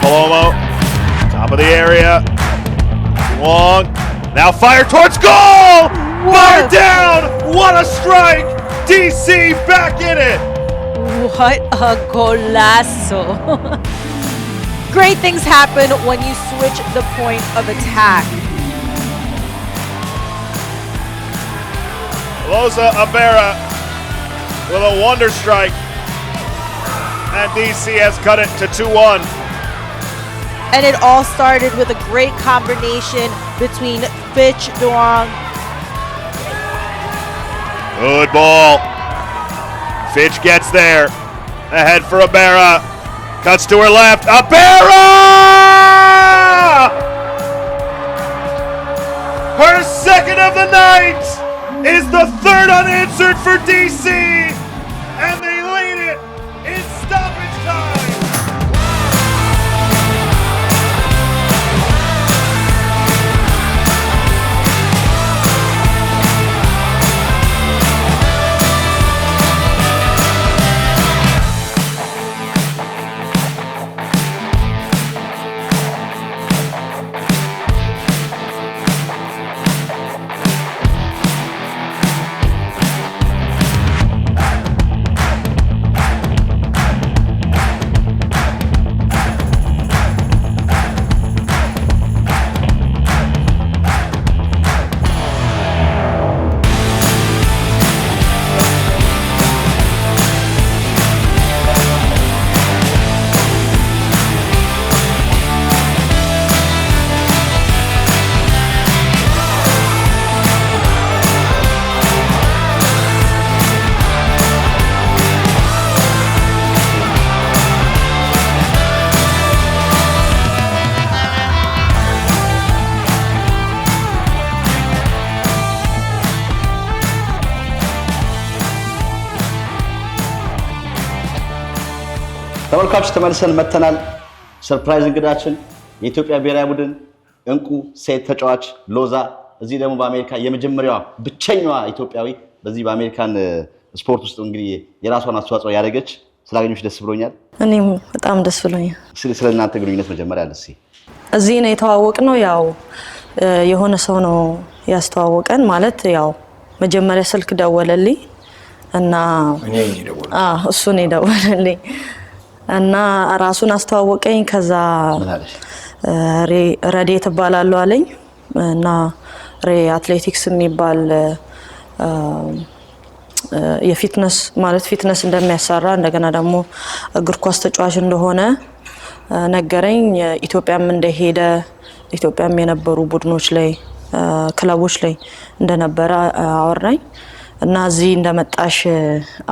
Palomo, top of the area, long, now fire towards goal! Fire down! What a strike! DC back in it! What a golazo. Great things happen when you switch the point of attack. Loza Abera with a wonder strike. And DC has cut it to 2-1. And it all started with a great combination between Fitch, Duong. Good ball. Fitch gets there. Ahead for Abera. Cuts to her left. Abera! Her second of the night is the third unanswered for DC. And they lead it in stoppage time. ተመልካቾች ተመልሰን መተናል። ሰርፕራይዝ እንግዳችን የኢትዮጵያ ብሔራዊ ቡድን እንቁ ሴት ተጫዋች ሎዛ እዚህ ደግሞ በአሜሪካ የመጀመሪያዋ ብቸኛዋ ኢትዮጵያዊ በዚህ በአሜሪካን ስፖርት ውስጥ እንግዲህ የራሷን አስተዋጽኦ ያደረገች ስላገኘሽ ደስ ብሎኛል። እኔም በጣም ደስ ብሎኛል። ስለእናንተ ግንኙነት መጀመሪያ አለሲ እዚህ ነው የተዋወቅነው። ያው የሆነ ሰው ነው ያስተዋወቀን ማለት ያው መጀመሪያ ስልክ ደወለልኝ እና እሱ ነው የደወለልኝ እና ራሱን አስተዋወቀኝ። ከዛ ረዴ ተባላለሁ አለኝ እና ሬ አትሌቲክስ የሚባል የፊትነስ ማለት ፊትነስ እንደሚያሰራ እንደገና ደግሞ እግር ኳስ ተጫዋች እንደሆነ ነገረኝ። ኢትዮጵያም እንደሄደ ኢትዮጵያም የነበሩ ቡድኖች ላይ ክለቦች ላይ እንደነበረ አወራኝ እና እዚህ እንደመጣሽ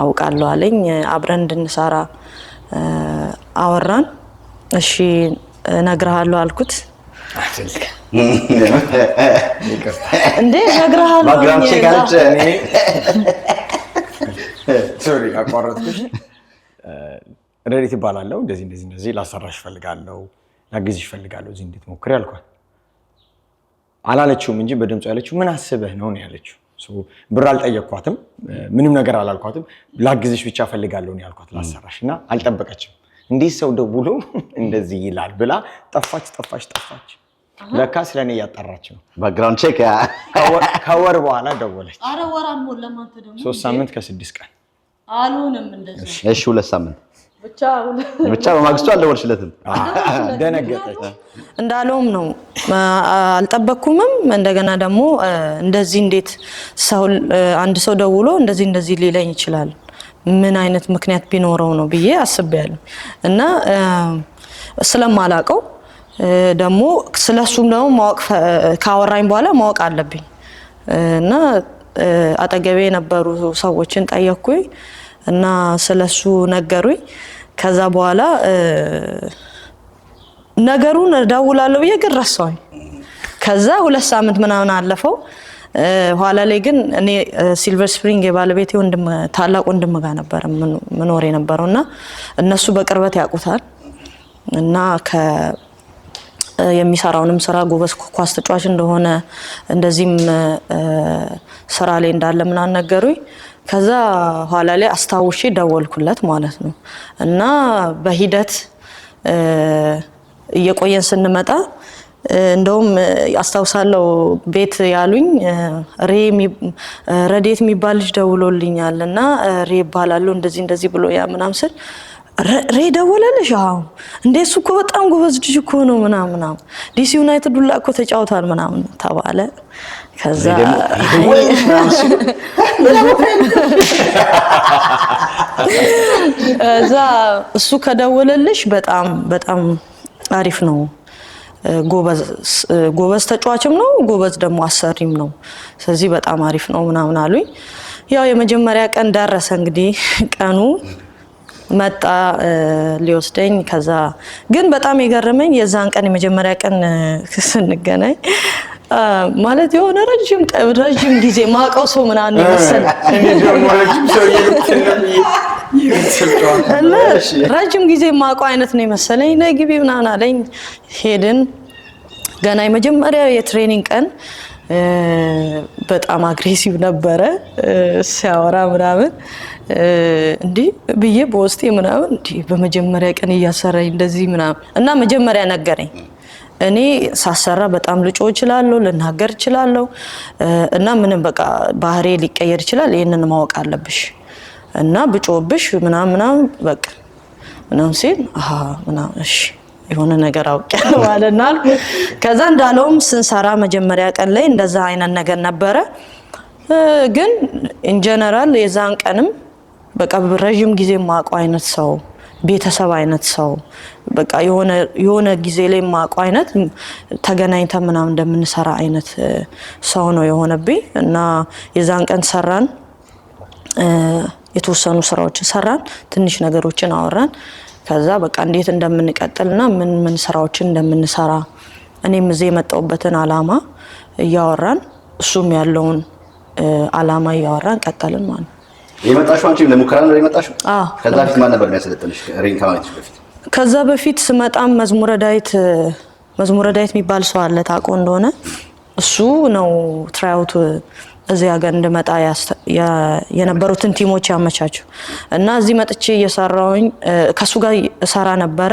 አውቃለሁ አለኝ። አብረን እንድንሰራ አወራን። እሺ እነግርሃለሁ አልኩት። እንዴ እነግርሃለሁ ባግራም ቼካለች ሶሪ አቋረጥኩሽ። ረዲት ይባላልው እንደዚህ ላሰራሽ ፈልጋለሁ ላግዝሽ ፈልጋለሁ እዚህ እንዴት ሞክሪ አልኳት። አላለችውም እንጂ በድምጽ ያለችው ምን አስበህ ነው ያለችው። ብር አልጠየቅኳትም ምንም ነገር አላልኳትም። ላግዝሽ ብቻ ፈልጋለሁ ነው ያልኳት ላሰራሽና አልጠበቀችም። እንዲህ ሰው ደውሎ እንደዚህ ይላል ብላ ጠፋች። ለካ ስለኔ ያጣራች ነው። ባክግራውንድ ቼክ ከወር በኋላ ደወለች። አረ ወራን ሞላማ ተደሞ 3 ሳምንት ከ6 ቀን አሉንም እንደዚህ እሺ 2 ሳምንት ብቻ በማግስቱ አልደወልሽለትም። ደነገጠች። እንዳለውም ነው አልጠበቅኩምም። እንደገና ደግሞ እንደዚህ እንዴት ሰው አንድ ሰው ደውሎ እንደዚህ ሊለኝ ይችላል ምን አይነት ምክንያት ቢኖረው ነው ብዬ አስቤያለሁ እና ስለማላቀው ደግሞ ስለሱም ደግሞ ማወቅ ካወራኝ በኋላ ማወቅ አለብኝ እና አጠገቤ የነበሩ ሰዎችን ጠየቅኩኝ እና ስለሱ ነገሩኝ። ከዛ በኋላ ነገሩን ደውላለሁ ብዬ ግን ረሳሁኝ። ከዛ 2 ሳምንት ምናምን አለፈው። ኋላ ላይ ግን እኔ ሲልቨር ስፕሪንግ የባለቤቴ ታላቅ ወንድም ጋር ነበር መኖር የነበረውና እነሱ በቅርበት ያውቁታል እና የሚሰራውንም ስራ ጎበዝ ኳስ ተጫዋች እንደሆነ እንደዚህም ስራ ላይ እንዳለ ምናምን ነገሩኝ። ከዛ ኋላ ላይ አስታውሼ ደወልኩለት ማለት ነው እና በሂደት እየቆየን ስንመጣ እንደውም አስታውሳለሁ ቤት ያሉኝ ረዴት የሚባል ልጅ ደውሎልኛል እና ሬ ይባላል እንደዚህ ብሎ ያ ምናምን ስል ሬ ደወለልሽ? አዎ። እንዴ እሱ እኮ በጣም ጎበዝ ልጅ እኮ ነው ምናምን ዲሲ ዩናይትድ ሁላ እኮ ተጫውቷል ምናምን ተባለ። ከዛ እሱ ከደወለልሽ በጣም አሪፍ ነው፣ ጎበዝ ተጫዋችም ነው፣ ጎበዝ ደግሞ አሰሪም ነው። ስለዚህ በጣም አሪፍ ነው ምናምን አሉኝ። ያው የመጀመሪያ ቀን ደረሰ እንግዲህ ቀኑ መጣ ሊወስደኝ። ከዛ ግን በጣም የገረመኝ የዛን ቀን የመጀመሪያ ቀን ስንገናኝ ማለት የሆነ ረጅም ጊዜ ማቀው ሰው ምናምን ይመስል ረጅም ጊዜ ማቀው አይነት ነው መሰለኝ። ነግቢ ምናምን አለኝ። ሄድን። ገና የመጀመሪያ የትሬኒንግ ቀን በጣም አግሬሲቭ ነበረ ሲያወራ ምናምን እንዲህ ብዬ በውስጤ ምናምን እንዲህ በመጀመሪያ ቀን እያሰራኝ እንደዚህ ምናምን እና መጀመሪያ ነገረኝ። እኔ ሳሰራ በጣም ልጮህ እችላለሁ፣ ልናገር እችላለሁ እና ምንም በቃ ባህሪ ሊቀየር ይችላል። ይሄንን ማወቅ አለብሽ እና ብጮህብሽ ምናምን በቃ ምናምን ሲል ምናምን እሺ የሆነ ነገር አውቄያለሁ ማለትና ከዛ እንዳለውም ስንሰራ መጀመሪያ ቀን ላይ እንደዛ አይነት ነገር ነበረ። ግን ኢን ጀነራል የዛን ቀንም በቃ ረጅም ጊዜ ማውቀው አይነት ሰው፣ ቤተሰብ አይነት ሰው በቃ የሆነ ጊዜ ላይ ማውቀው አይነት ተገናኝተን ምናምን እንደምንሰራ አይነት ሰው ነው የሆነብኝ እና የዛን ቀን ሰራን። የተወሰኑ ስራዎችን ሰራን፣ ትንሽ ነገሮችን አወራን። ከዛ በቃ እንዴት እንደምንቀጥልና ምን ስራዎችን እንደምንሰራ እኔም እዚህ የመጣሁበትን አላማ እያወራን እሱም ያለውን አላማ እያወራን ቀጠልን ማለት ነው። የመጣሽው አንቺ ለሙከራ ነው የመጣሽው? ከዛ በፊት ማን ነበር የሚያሰለጥንሽ ሪንግ ከማለትሽ በፊት? ከዛ በፊት ስመጣም መዝሙረ ዳዊት የሚባል ሰው አለ ታውቀው እንደሆነ እሱ ነው ትራይአውት እዚህ ሀገር እንድመጣ የነበሩትን ቲሞች ያመቻቸው እና እዚህ መጥቼ እየሰራሁኝ ከሱ ጋር እሰራ ነበረ።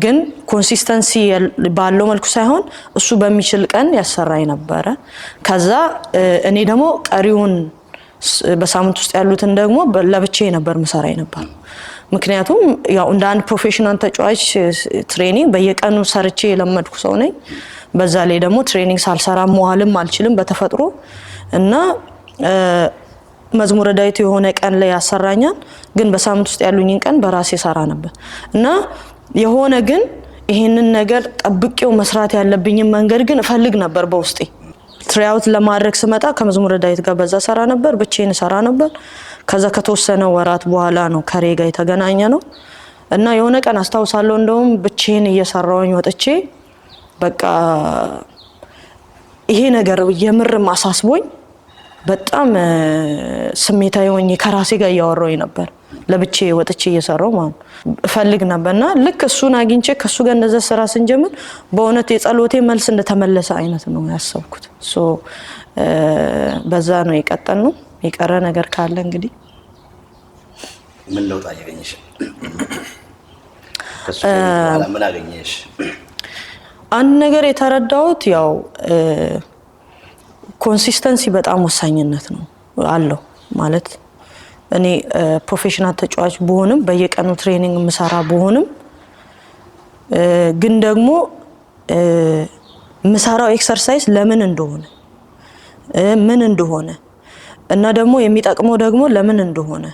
ግን ኮንሲስተንሲ ባለው መልኩ ሳይሆን እሱ በሚችል ቀን ያሰራኝ ነበረ። ከዛ እኔ ደግሞ ቀሪውን በሳምንት ውስጥ ያሉትን ደግሞ ለብቻዬ ነበር ምሰራኝ ነበር። ምክንያቱም ያው እንደ አንድ ፕሮፌሽናል ተጫዋች ትሬኒንግ በየቀኑ ሰርቼ የለመድኩ ሰው ነኝ። በዛ ላይ ደግሞ ትሬኒንግ ሳልሰራ መዋልም አልችልም በተፈጥሮ እና መዝሙረ ዳዊት የሆነ ቀን ላይ ያሰራኛል። ግን በሳምንት ውስጥ ያሉኝን ቀን በራሴ ሰራ ነበር እና የሆነ ግን ይሄንን ነገር ጠብቄው መስራት ያለብኝን መንገድ ግን እፈልግ ነበር በውስጤ። ትራይአውት ለማድረግ ስመጣ ከመዝሙረ ዳዊት ጋር በዛ ሰራ ነበር፣ ብቻዬን ሰራ ነበር። ከዛ ከተወሰነ ወራት በኋላ ነው ከሬ ጋር የተገናኘ ነው እና የሆነ ቀን አስታውሳለሁ እንደውም ብቻዬን እየሰራሁኝ ወጥቼ በቃ ይሄ ነገር የምርም አሳስቦኝ በጣም ስሜታዊ ሆኜ ከራሴ ጋር እያወራሁኝ ነበር። ለብቻዬ ወጥቼ እየሰራሁ ማለት እፈልግ ነበርና ልክ እሱን አግኝቼ ከሱ ጋር እንደዛ ስራ ስንጀምር በእውነት የጸሎቴ መልስ እንደተመለሰ አይነት ነው ያሰብኩት። በዛ ነው የቀጠልነው። የቀረ ነገር ካለ እንግዲህ ምን ለውጥ አገኘሽ? ከሱ በኋላ ምን አገኘሽ? አንድ ነገር የተረዳሁት ያው ኮንሲስተንሲ በጣም ወሳኝነት ነው አለው ማለት እኔ ፕሮፌሽናል ተጫዋች ብሆንም በየቀኑ ትሬኒንግ ምሰራ ብሆንም ግን ደግሞ ምሰራው ኤክሰርሳይዝ ለምን እንደሆነ ምን እንደሆነ እና ደግሞ የሚጠቅመው ደግሞ ለምን እንደሆነ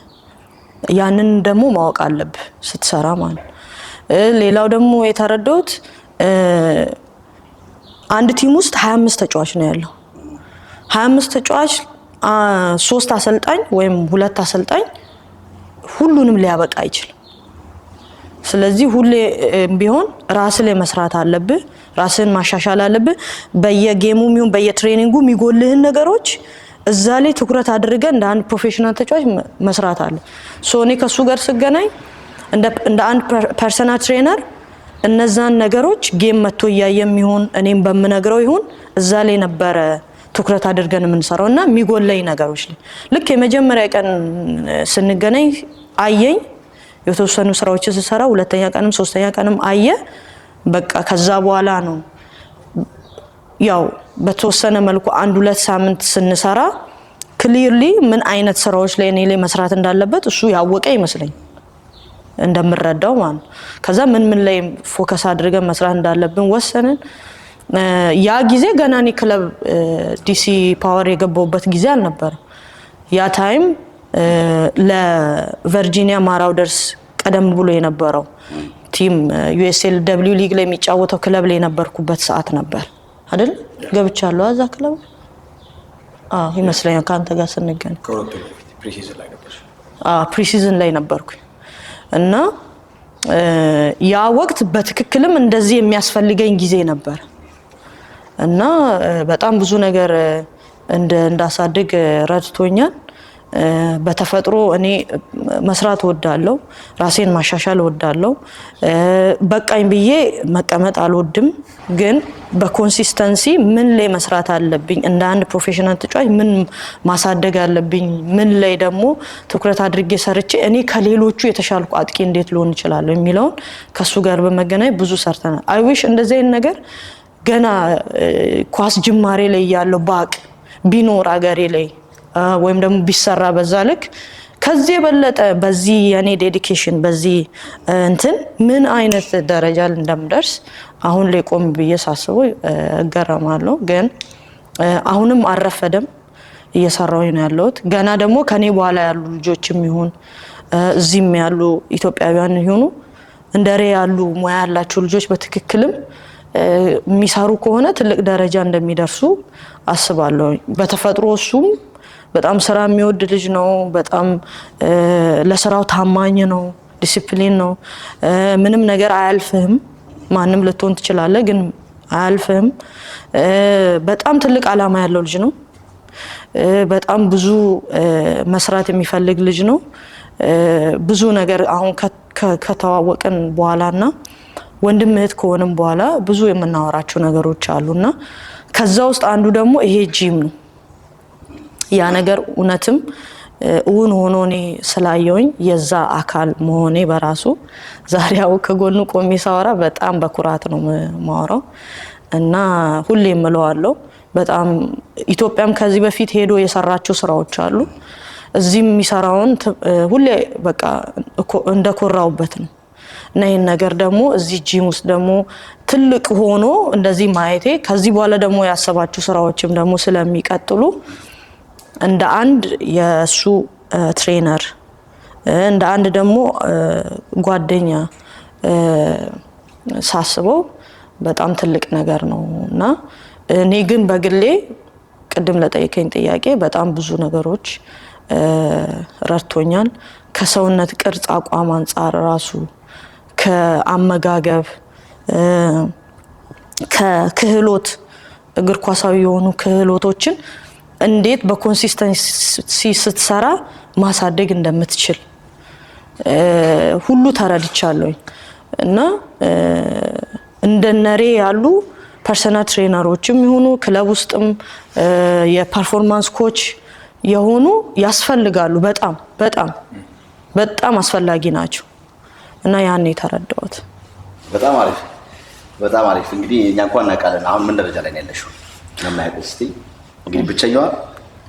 ያንን ደግሞ ማወቅ አለብህ ስትሰራ ማለት። ሌላው ደግሞ የተረዳሁት አንድ ቲም ውስጥ 25 ተጫዋች ነው ያለው። 25 ተጫዋች 3 አሰልጣኝ ወይም 2 አሰልጣኝ ሁሉንም ሊያበቃ አይችልም። ስለዚህ ሁሌ ቢሆን ራስ ላይ መስራት አለብህ፣ ራስን ማሻሻል አለብህ። በየጌሙም ይሁን በየትሬኒንጉ የሚጎልህን ነገሮች እዛ ላይ ትኩረት አድርገህ እንደ አንድ ፕሮፌሽናል ተጫዋች መስራት አለ። እኔ ከሱ ጋር ስገናኝ እንደ አንድ ፐርሰናል ትሬነር እነዛን ነገሮች ጌም መጥቶ እያየም ይሁን እኔም በምነግረው ይሁን እዛ ላይ ነበረ ትኩረት አድርገን የምንሰራው እና የሚጎለኝ ነገሮች ላይ ልክ የመጀመሪያ ቀን ስንገናኝ አየኝ። የተወሰኑ ስራዎችን ስሰራ ሁለተኛ ቀንም ሶስተኛ ቀንም አየ። በቃ ከዛ በኋላ ነው ያው በተወሰነ መልኩ 1-2 ሳምንት ስንሰራ ክሊርሊ ምን አይነት ስራዎች ላይ እኔ ላይ መስራት እንዳለበት እሱ ያወቀ ይመስለኝ እንደምረዳው ማለት ከዛ ምን ላይ ፎከስ አድርገን መስራት እንዳለብን ወሰንን ያ ጊዜ ገና እኔ ክለብ ዲሲ ፓወር የገባውበት ጊዜ አልነበር ያ ታይም ለቨርጂኒያ ማራውደርስ ቀደም ብሎ የነበረው ቲም ዩኤስኤል ደብሊው ሊግ ላይ የሚጫወተው ክለብ ላይ ነበርኩበት ሰዓት ነበር አይደል ገብቻለሁ አዛ ክለብ ይመስለኛል ካንተ ጋር ስንገናኝ ፕሪሲዝን ላይ ነበርኩ እና ያ ወቅት በትክክልም እንደዚህ የሚያስፈልገኝ ጊዜ ነበር እና በጣም ብዙ ነገር እንዳሳድግ ረድቶኛል በተፈጥሮ እኔ መስራት ወዳለው ራሴን ማሻሻል ወዳለው በቃኝ ብዬ መቀመጥ አልወድም ግን በኮንሲስተንሲ ምን ላይ መስራት አለብኝ እንደ አንድ ፕሮፌሽናል ተጫዋች ምን ማሳደግ አለብኝ ምን ላይ ደግሞ ትኩረት አድርጌ ሰርቼ እኔ ከሌሎቹ የተሻልኩ አጥቂ እንዴት ልሆን ይችላል የሚለው ከሱ ጋር በመገናኘት ብዙ ሰርተናል አይ ዊሽ እንደዚህ አይነት ነገር ገና ኳስ ጅማሬ ላይ ያለው ባቅ ቢኖር አገሬ ላይ ወይም ደግሞ ቢሰራ በዛ ልክ ከዚህ በለጠ በዚህ የኔ ዴዲኬሽን በዚህ እንትን ምን አይነት ደረጃ እንደምደርስ አሁን ላይ ቆም ብዬ ሳስበው እገረማለሁ ግን አሁንም አረፈደም እየሰራው ነው ያለሁት ገና ደግሞ ከኔ በኋላ ያሉ ልጆችም ይሁን እዚህም ያሉ ኢትዮጵያውያን ይሁኑ እንደሬ ያሉ ሙያ ያላቸው ልጆች በትክክልም የሚሰሩ ከሆነ ትልቅ ደረጃ እንደሚደርሱ አስባለሁ በተፈጥሮ እሱም በጣም ስራ የሚወድ ልጅ ነው በጣም ለስራው ታማኝ ነው ዲሲፕሊን ነው ምንም ነገር አያልፍህም ማንንም ልትሆን ትችላለህ ግን አያልፍህም በጣም ትልቅ አላማ ያለው ልጅ ነው በጣም ብዙ መስራት የሚፈልግ ልጅ ነው ብዙ ነገር አሁን ከተዋወቀን በኋላና ወንድም እህት ከሆነም በኋላ ብዙ የምናወራቸው ነገሮች አሉና ከዛ ውስጥ አንዱ ደግሞ ይሄ ጂም ነው ያ ነገር እውነትም እውን ሆኖ እኔ ስላየውኝ የዛ አካል መሆኔ በራሱ ዛሬው ከጎኑ ቆሜ ሳወራ በጣም በኩራት ነው ማወራው እና ሁሌ እምለዋለሁ በጣም ኢትዮጵያም ከዚህ በፊት ሄዶ የሰራቸው ስራዎች አሉ እዚህም የሚሰራውን ሁሌ በቃ እንደኮራውበት ነው እና ይሄን ነገር ደግሞ እዚህ ጂም ውስጥ ደግሞ ትልቅ ሆኖ እንደዚህ ማየቴ ከዚህ በኋላ ደግሞ ያሰባቸው ስራዎችም ደግሞ ስለሚቀጥሉ እንደ አንድ የሱ ትሬነር እንደ አንድ ደግሞ ጓደኛ ሳስበው በጣም ትልቅ ነገር ነውና እኔ ግን በግሌ ቅድም ለጠየቀኝ ጥያቄ በጣም ብዙ ነገሮች ረድቶኛል ከሰውነት ቅርጽ አቋም አንፃር ራሱ ከአመጋገብ ከክህሎት እግር ኳሳዊ የሆኑ ክህሎቶችን እንዴት በኮንሲስተንሲ ስትሰራ ማሳደግ እንደምትችል ሁሉ ተረድቻለሁ እና እንደነሬ ያሉ ፐርሰናል ትሬነሮችም ይሁኑ ክለብ ውስጥም የፐርፎርማንስ ኮች የሆኑ ያስፈልጋሉ በጣም በጣም በጣም አስፈላጊ ናቸው እና ያኔ ተረዳሁት በጣም አሪፍ እንግዲህ እኛ እንኳን እናውቃለን አሁን ምን ደረጃ ላይ ነው ያለሽው ለማያውቁት እስቲ እንግዲህ ብቸኛዋ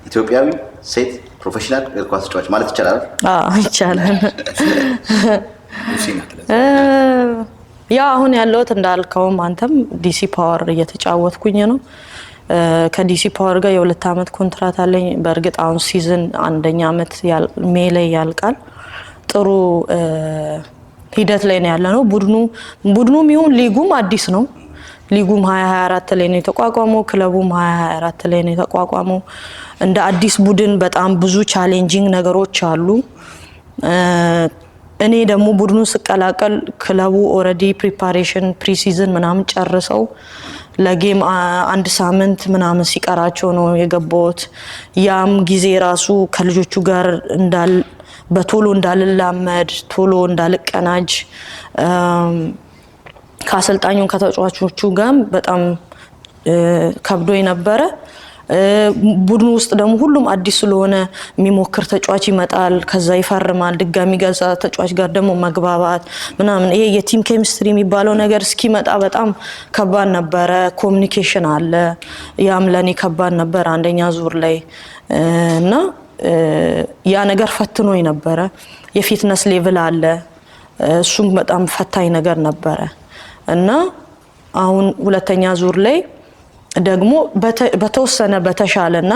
ኢትዮጵያዊ ሴት ፕሮፌሽናል እግር ኳስ ተጫዋች ማለት ይቻላል ይቻላል ያ አሁን ያለውት እንዳልከውም አንተም ዲሲ ፓወር እየተጫወትኩኝ ነው ከዲሲ ፓወር ጋር የ2 አመት ኮንትራት አለኝ በእርግጥ አሁን ሲዝን አንደኛ አመት ሜይ ላይ ያልቃል ጥሩ ሂደት ላይ ነው ያለነው ቡድኑም ይሁን ሊጉም አዲስ ነው ሊጉም 2024 ላይ ነው የተቋቋመው ክለቡም 2024 ላይ ነው የተቋቋመው እንደ አዲስ ቡድን በጣም ብዙ ቻሌንጂንግ ነገሮች አሉ እኔ ደግሞ ቡድኑ ስቀላቀል ክለቡ ኦሬዲ ፕሪፓሬሽን ፕሪሲዝን ምናምን ጨርሰው ለጌም 1 ሳምንት ምናምን ሲቀራቸው ነው የገባሁት ያም ጊዜ ራሱ ከልጆቹ ጋር በቶሎ እንዳልላመድ ቶሎ እንዳልቀናጅ ከአሰልጣኙን ከተጫዋቾቹ ጋር በጣም ከብዶ የነበረ ቡድኑ ውስጥ ደግሞ ሁሉም አዲስ ስለሆነ የሚሞክር ተጫዋች ይመጣል ከዛ ይፈርማል ድጋሚ ገዛ ተጫዋች ጋር ደግሞ መግባባት ምናምን ይሄ የቲም ኬሚስትሪ የሚባለው ነገር እስኪመጣ በጣም ከባድ ነበረ ኮሙኒኬሽን አለ ያም ለኔ ከባድ ነበር አንደኛ ዙር ላይ እና ያ ነገር ፈትኖኝ ነበረ የፊትነስ ሌቭል አለ እሱም በጣም ፈታኝ ነገር ነበረ እና አሁን ሁለተኛ ዙር ላይ ደግሞ በተወሰነ በተሻለና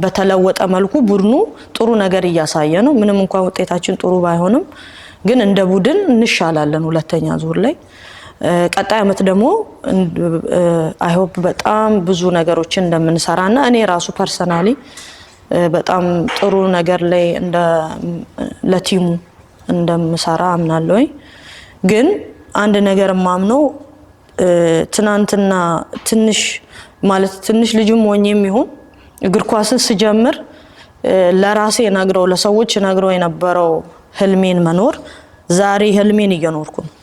በተለወጠ መልኩ ቡድኑ ጥሩ ነገር እያሳየ ነው ምንም እንኳን ውጤታችን ጥሩ ባይሆንም ግን እንደ ቡድን እንሻላለን ሁለተኛ ዙር ላይ ቀጣይ አመት ደግሞ አይ ሆፕ በጣም ብዙ ነገሮችን እንደምንሰራና እኔ ራሱ ፐርሰናሊ በጣም ጥሩ ነገር ላይ እንደ ለቲሙ እንደምሰራ አምናለሁ ግን አንድ ነገር ማምነው ትናንትና ትንሽ ልጅም ሆኜም ይሁን እግር ኳስን ስጀምር ለራሴ ነግረው ለሰዎች ነግረው የነበረው ህልሜን መኖር ዛሬ ህልሜን እየኖርኩ ነው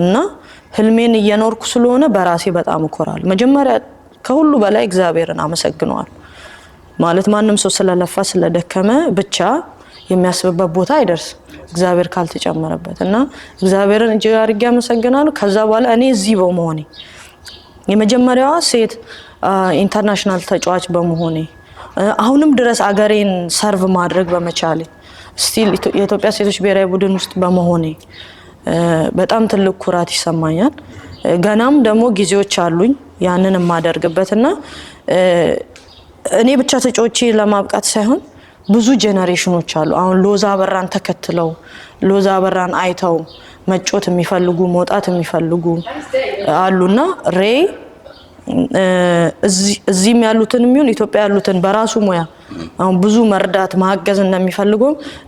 እና ህልሜን እየኖርኩ ስለሆነ በራሴ በጣም እኮራለሁ መጀመሪያ ከሁሉ በላይ እግዚአብሔርን አመሰግነዋለሁ ማለት ማንንም ሰው ስለለፋ ስለደከመ ብቻ የሚያስብበት ቦታ አይደርስ እግዚአብሔር ካልተጨመረበት እና እግዚአብሔርን እጅግ አድርጌ አመሰግናለሁ ከዛ በኋላ እኔ እዚህ በመሆኔ የመጀመሪያዋ ሴት ኢንተርናሽናል ተጫዋች በመሆኔ አሁንም ድረስ አገሬን ሰርቭ ማድረግ በመቻሌ ስቲል የኢትዮጵያ ሴቶች ብሔራዊ ቡድን ውስጥ በመሆኔ በጣም ትልቅ ኩራት ይሰማኛል ገናም ደግሞ ጊዜዎች አሉኝ ያንን ማደርግበትና እኔ ብቻ ተጫዋች ለማብቃት ሳይሆን ብዙ ጄነሬሽኖች አሉ አሁን ሎዛ አበራን ተከትለው ሎዛ አበራን አይተው መጮት የሚፈልጉ መውጣት የሚፈልጉ አሉና ሬ እዚህም ያሉትን የሚሆን ኢትዮጵያ ያሉትን በራሱ ሙያ አሁን ብዙ መርዳት ማገዝ እንደሚፈልጉ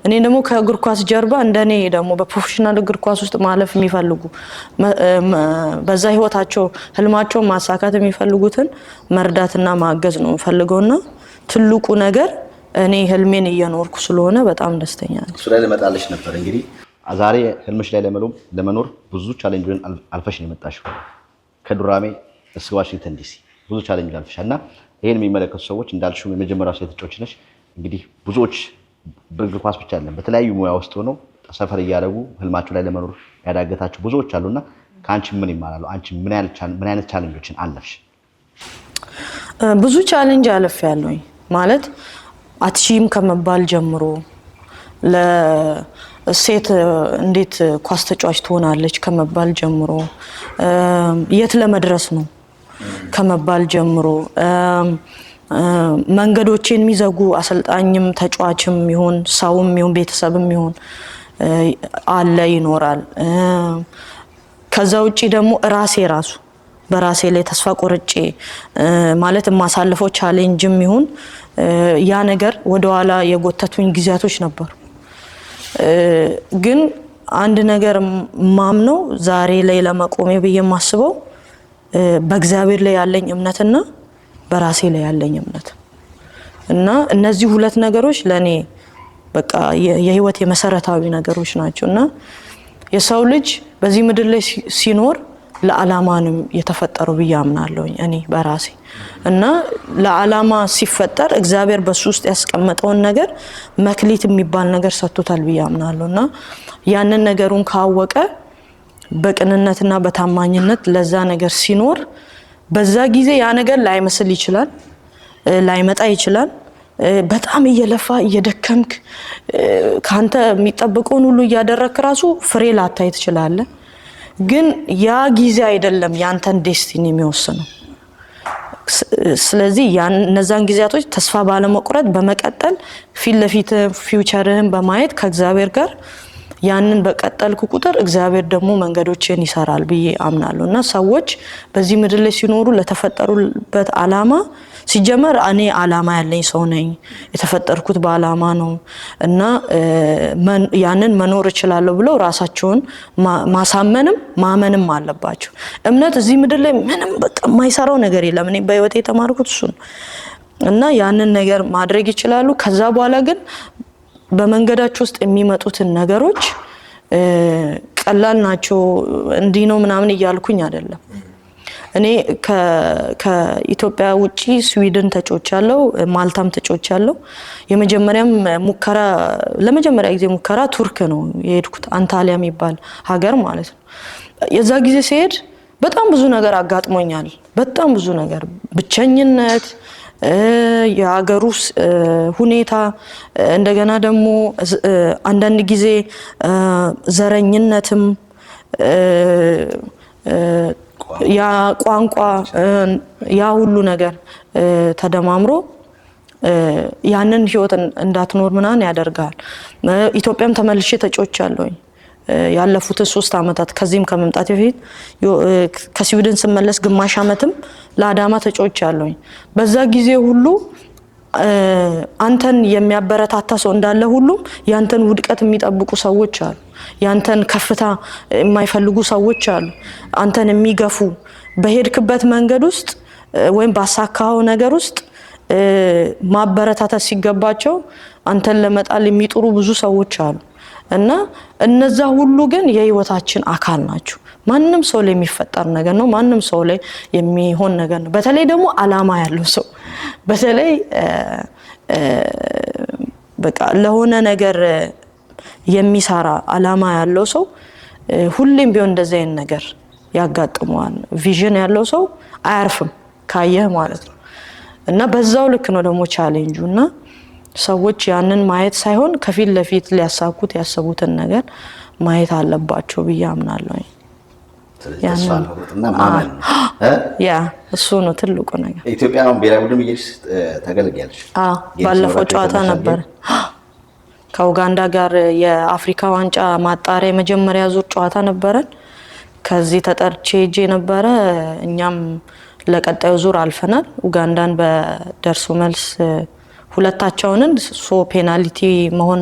እኔ ደግሞ ከእግር ኳስ ጀርባ እንደኔ ደግሞ በፕሮፌሽናል እግር ኳስ ውስጥ ማለፍ የሚፈልጉ በዛ ህይወታቸው ህልማቸው ማሳካት የሚፈልጉትን መርዳትና ማገዝ ነው ፈልገውና ትልቁ ነገር እኔ ህልሜን እየኖርኩ ስለሆነ በጣም ደስተኛ ነኝ እሱ ላይ ለመጣለሽ ነበር እንግዲህ ዛሬ ህልምሽ ላይ ለመኖር ብዙ ቻሌንጅን አልፈሽ ነው የመጣሽው ከዱራሜ እስከ ዋሽንግተን ዲሲ ብዙ ቻሌንጅ አልፈሻልና ይሄን የሚመለከቱ ሰዎች እንዳልሽው የመጀመሪያው ሴት ተጫዋች ነሽ እንግዲህ ብዙዎች በእግር ኳስ ብቻ አይደለም በተለያዩ ሙያ ውስጥ ሆነው ሰፈር እያደረጉ ህልማቸው ላይ ለመኖር ያዳገታቸው ብዙዎች አሉና ካንቺ ምን ይማራሉ አንቺ ምን አይነት ቻሌንጆችን አለፍሽ ብዙ ቻሌንጅ አለፍያለሁ ማለት አትሺም ከመባል ጀምሮ ለሴት እንዴት ኳስ ተጫዋች ትሆናለች ከመባል ጀምሮ የት ለመድረስ ነው ከመባል ጀምሮ መንገዶችን የሚዘጉ አሰልጣኝም ተጫዋችም ይሁን ሰውም ይሁን ቤተሰብም ይሁን አለ ይኖራል ከዛ ውጪ ደግሞ ራሱ በራሴ ላይ ተስፋ ቆርጬ ማለት ማሳለፈው ቻሌንጅም ይሁን ያ ነገር ወደኋላ የጎተቱኝ ጊዜያቶች ነበሩ ግን አንድ ነገር ማምነው ዛሬ ላይ ለመቆሜ በየማስበው በእግዚአብሔር ላይ ያለኝ እምነትና በራሴ ላይ ያለኝ እምነት እና እነዚህ ሁለት ነገሮች ለኔ በቃ የህይወት የመሰረታዊ ነገሮች ናቸውና የሰው ልጅ በዚህ ምድር ላይ ሲኖር ለዓላማንም የተፈጠረው በያምናለሁ እኔ በራሴ እና ለዓላማ ሲፈጠር እግዚአብሔር በሱ ውስጥ ያስቀመጠውን ነገር መክሊት የሚባል ነገር ሰጥቶታል በያምናለሁና ያንን ነገሩን ካወቀ በቅንነትና በታማኝነት ለዛ ነገር ሲኖር በዛ ጊዜ ያ ነገር ላይመስል ይችላል ላይመጣ ይችላል በጣም እየለፋ እየደከምክ ካንተ የሚጠብቀውን ሁሉ እያደረክ ራሱ ፍሬ ላታይ ትችላለህ ግን ያ ጊዜ አይደለም ያንተን ዴስቲኒ የሚወስነው ስለዚህ እነዛን ጊዜያቶች ተስፋ ባለመቁረጥ በመቀጠል ፊት ለፊት ፊውቸርህን በማየት ከእግዚአብሔር ጋር ያንን በቀጠልኩ ቁጥር እግዚአብሔር ደግሞ መንገዶችን ይሰራል ብዬ አምናለሁና ሰዎች በዚህ ምድር ላይ ሲኖሩ ለተፈጠሩበት ዓላማ ሲጀመር እኔ ዓላማ ያለኝ ሰው ነኝ የተፈጠርኩት በዓላማ ነው እና ያንን መኖር እችላለሁ ብለው ራሳቸውን ማሳመንም ማመንም አለባቸው እምነት እዚህ ምድር ላይ ምንም በቃ የማይሰራው ነገር የለም እኔ በህይወቴ የተማርኩት እሱ ነው እና ያንን ነገር ማድረግ ይችላሉ ከዛ በኋላ ግን በመንገዳቸው ውስጥ የሚመጡትን ነገሮች ቀላል ናቸው እንዲህ ነው ምናምን እያልኩኝ አይደለም እኔ ከኢትዮጵያ ውጪ ስዊድን ተጫውቻለሁ፣ ማልታም ተጫውቻለሁ። ለመጀመሪያ ጊዜ ሙከራ ቱርክ ነው የሄድኩት፣ አንታሊያ የሚባል ሀገር ማለት ነው። የዛ ጊዜ ሲሄድ በጣም ብዙ ነገር አጋጥሞኛል። በጣም ብዙ ነገር፣ ብቸኝነት፣ የሀገሩ ሁኔታ፣ እንደገና ደግሞ አንዳንድ ጊዜ ዘረኝነትም፣ ያ ቋንቋ፣ ያ ሁሉ ነገር ተደማምሮ ያንን ህይወት እንዳትኖር ምናምን ያደርጋል። ኢትዮጵያም ተመልሼ ተጫውቻለሁኝ ያለፉት 3 አመታት። ከዚህም ከመምጣት በፊት ከስዊድን ስመለስ ግማሽ አመትም ለአዳማ ተጫውቻለሁኝ። በዛ ጊዜ ሁሉ አንተን የሚያበረታታ ሰው እንዳለ ሁሉ ያንተን ውድቀት የሚጠብቁ ሰዎች አሉ። ያንተን ከፍታ የማይፈልጉ ሰዎች አሉ። አንተን የሚገፉ በሄድክበት መንገድ ውስጥ ወይም ባሳካው ነገር ውስጥ ማበረታታት ሲገባቸው አንተን ለመጣል የሚጥሩ ብዙ ሰዎች አሉ። እና እነዛ ሁሉ ግን የህይወታችን አካል ናቸው። ማንም ሰው ላይ የሚፈጠር ነገር ነው። ማንም ሰው ላይ የሚሆን ነገር ነው። በተለይ ደግሞ አላማ ያለው ሰው፣ በተለይ በቃ ለሆነ ነገር የሚሰራ አላማ ያለው ሰው ሁሌም ቢሆን እንደዚህ አይነት ነገር ያጋጥመዋል። ቪዥን ያለው ሰው አያርፍም ካየህ ማለት ነው። እና በዛው ልክ ነው ደግሞ ቻሌንጁና ሰዎች ያንን ማየት ሳይሆን ከፊት ለፊት ሊያሳኩት ያሰቡትን ነገር ማየት አለባቸው ብዬ አምናለሁ። ያ እሱ ነው ትልቁ ነገር። ኢትዮጵያውን ብሔራዊ ቡድን እየሽ ተገልግያለሽ? ባለፈው ጨዋታ ነበር ከኡጋንዳ ጋር የአፍሪካ ዋንጫ ማጣሪያ የመጀመሪያ ዙር ጨዋታ ነበረን። ከዚህ ተጠርቼ ሄጄ ነበረ። እኛም ለቀጣዩ ዙር አልፈናል። ኡጋንዳን በደርሶ መልስ ሁለታቸውንን ፔናልቲ መሆን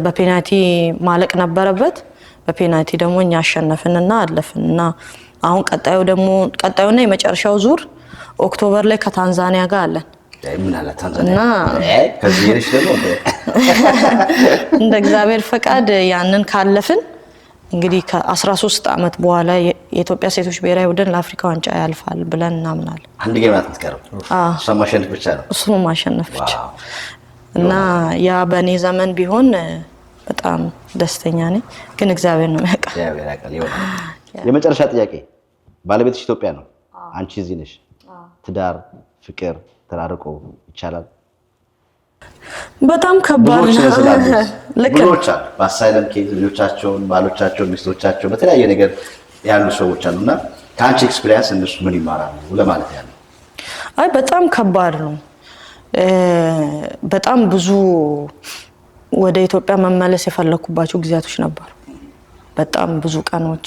በፔናልቲ ማለቅ ነበረበት። በፔናልቲ ደግሞ እኛ አሸነፍንና አለፍንና አሁን ቀጣዩና የመጨረሻው ዙር ኦክቶበር ላይ ከታንዛኒያ ጋር አለን። እና እንደ እግዚአብሔር ፈቃድ ያንን ካለፍን እንግዲህ ከ13 አመት በኋላ የኢትዮጵያ ሴቶች ብሔራዊ ቡድን ለአፍሪካ ዋንጫ ያልፋል ብለን እናምናለን። አንድ ጌም አትቀርም። ማሸነፍ ብቻ ነው። እሱ ማሸነፍ ብቻ እና ያ በእኔ ዘመን ቢሆን በጣም ደስተኛ ነኝ። ግን እግዚአብሔር ነው የሚያውቀው። የመጨረሻ ጥያቄ፣ ባለቤትሽ ኢትዮጵያ ነው፣ አንቺ እዚህ ነሽ። ትዳር፣ ፍቅር ተራርቆ ይቻላል? በጣም ከባድ ነው። ብዙዎች አሉ በአሳይለም ኬዝ ልጆቻቸውን፣ ባሎቻቸውን፣ ሚስቶቻቸውን በተለያየ ነገር ያሉ ሰዎች አሉና ከአንቺ ኤክስፒሪየንስ እነሱ ምን ይማራሉ ለማለት ያለው? አይ በጣም ከባድ ነው። በጣም ብዙ ወደ ኢትዮጵያ መመለስ የፈለኩባቸው ጊዜያቶች ነበሩ። በጣም ብዙ ቀኖች።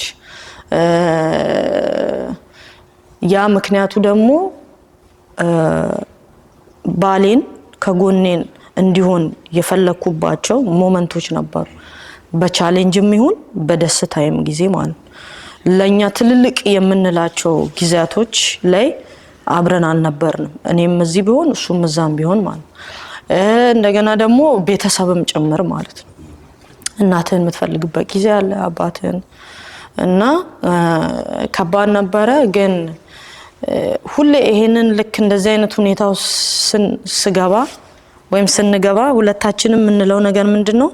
ያ ምክንያቱ ደግሞ ባሌን ከጎኔን እንዲሆን የፈለኩባቸው ሞመንቶች ነበሩ። በቻሌንጅም ይሁን በደስታይም ጊዜ ማለት ለኛ ትልልቅ የምንላቸው ጊዜያቶች ላይ አብረን አልነበርንም። እኔም እዚህ ቢሆን እሱም እዛም ቢሆን ማለት እንደገና ደግሞ ቤተሰብም ጭምር ማለት ነው። እናትህን የምትፈልግበት ጊዜ አለ፣ አባትህን እና ከባድ ነበረ። ግን ሁሌ ይሄንን ልክ እንደዚህ አይነት ሁኔታው ስገባ ወይም ስንገባ ሁለታችንም የምንለው ነገር ምንድነው?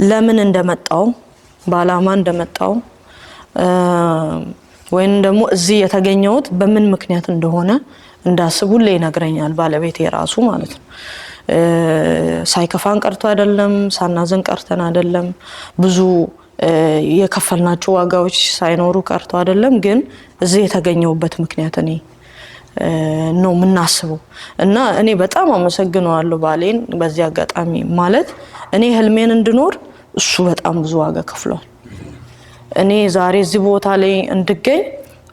ለምን እንደመጣው ባላማ እንደመጣው ወይም ደግሞ እዚህ የተገኘሁት በምን ምክንያት እንደሆነ እንዳስብ ሁሌ ይነግረኛል ባለቤቴ ራሱ ማለት ነው። ሳይከፋን ቀርቶ አይደለም፣ ሳናዘን ቀርተን አይደለም፣ ብዙ የከፈልናቸው ዋጋዎች ሳይኖሩ ቀርቶ አይደለም። ግን እዚህ የተገኘሁበት ምክንያት እኔ ነው የምናስበው እና እኔ በጣም አመሰግነዋለሁ ባሌን በዚህ አጋጣሚ። ማለት እኔ ህልሜን እንድኖር እሱ በጣም ብዙ ዋጋ ከፍሏል። እኔ ዛሬ እዚህ ቦታ ላይ እንድገኝ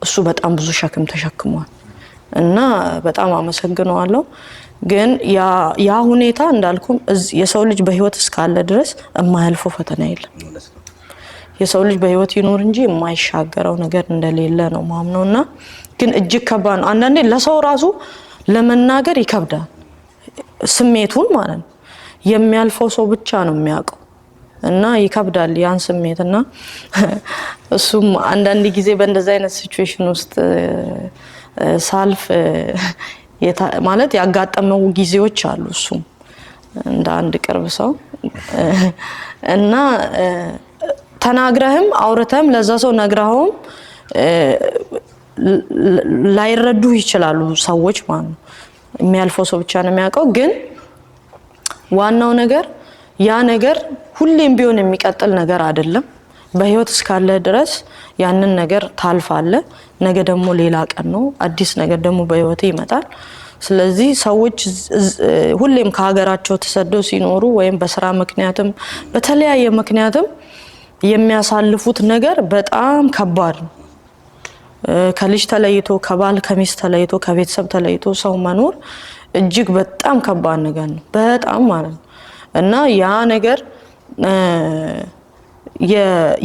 እሱ በጣም ብዙ ሸክም ተሸክሟል እና በጣም አመሰግነዋለሁ። ግን ያ ሁኔታ እንዳልኩም የሰው ልጅ በህይወት እስካለ ድረስ የማያልፈው ፈተና የለም። የሰው ልጅ በህይወት ይኖር እንጂ የማይሻገረው ነገር እንደሌለ ነው ማምነውና ግን እጅግ ከባድ ነው። አንዳንዴ ለሰው ራሱ ለመናገር ይከብዳል ስሜቱን ማለት ነው። የሚያልፈው ሰው ብቻ ነው የሚያውቀው እና ይከብዳል ያን ስሜትና እሱም አንዳንድ ጊዜ በእንደዛ አይነት ሲቹዌሽን ውስጥ ሳልፍ ማለት ያጋጠመው ጊዜዎች አሉ እሱም እንደ አንድ ቅርብ ሰው እና ተናግረህም አውርተህም ለዛ ሰው ነግረኸውም ላይረዱ ይችላሉ ሰዎች ማለት ነው የሚያልፈው ሰው ብቻ ነው የሚያውቀው ግን ዋናው ነገር ያ ነገር ሁሌም ቢሆን የሚቀጥል ነገር አይደለም በህይወት እስካለ ድረስ ያንን ነገር ታልፋለህ ነገ ደግሞ ሌላ ቀን ነው አዲስ ነገር ደግሞ በህይወት ይመጣል ስለዚህ ሰዎች ሁሌም ከሀገራቸው ተሰደው ሲኖሩ ወይም በስራ ምክንያትም በተለያየ ምክንያትም የሚያሳልፉት ነገር በጣም ከባድ ነው ከልጅ ተለይቶ ከባል ከሚስት ተለይቶ ከቤተሰብ ተለይቶ ሰው መኖር እጅግ በጣም ከባድ ነገር ነው በጣም ማለት ነው እና ያ ነገር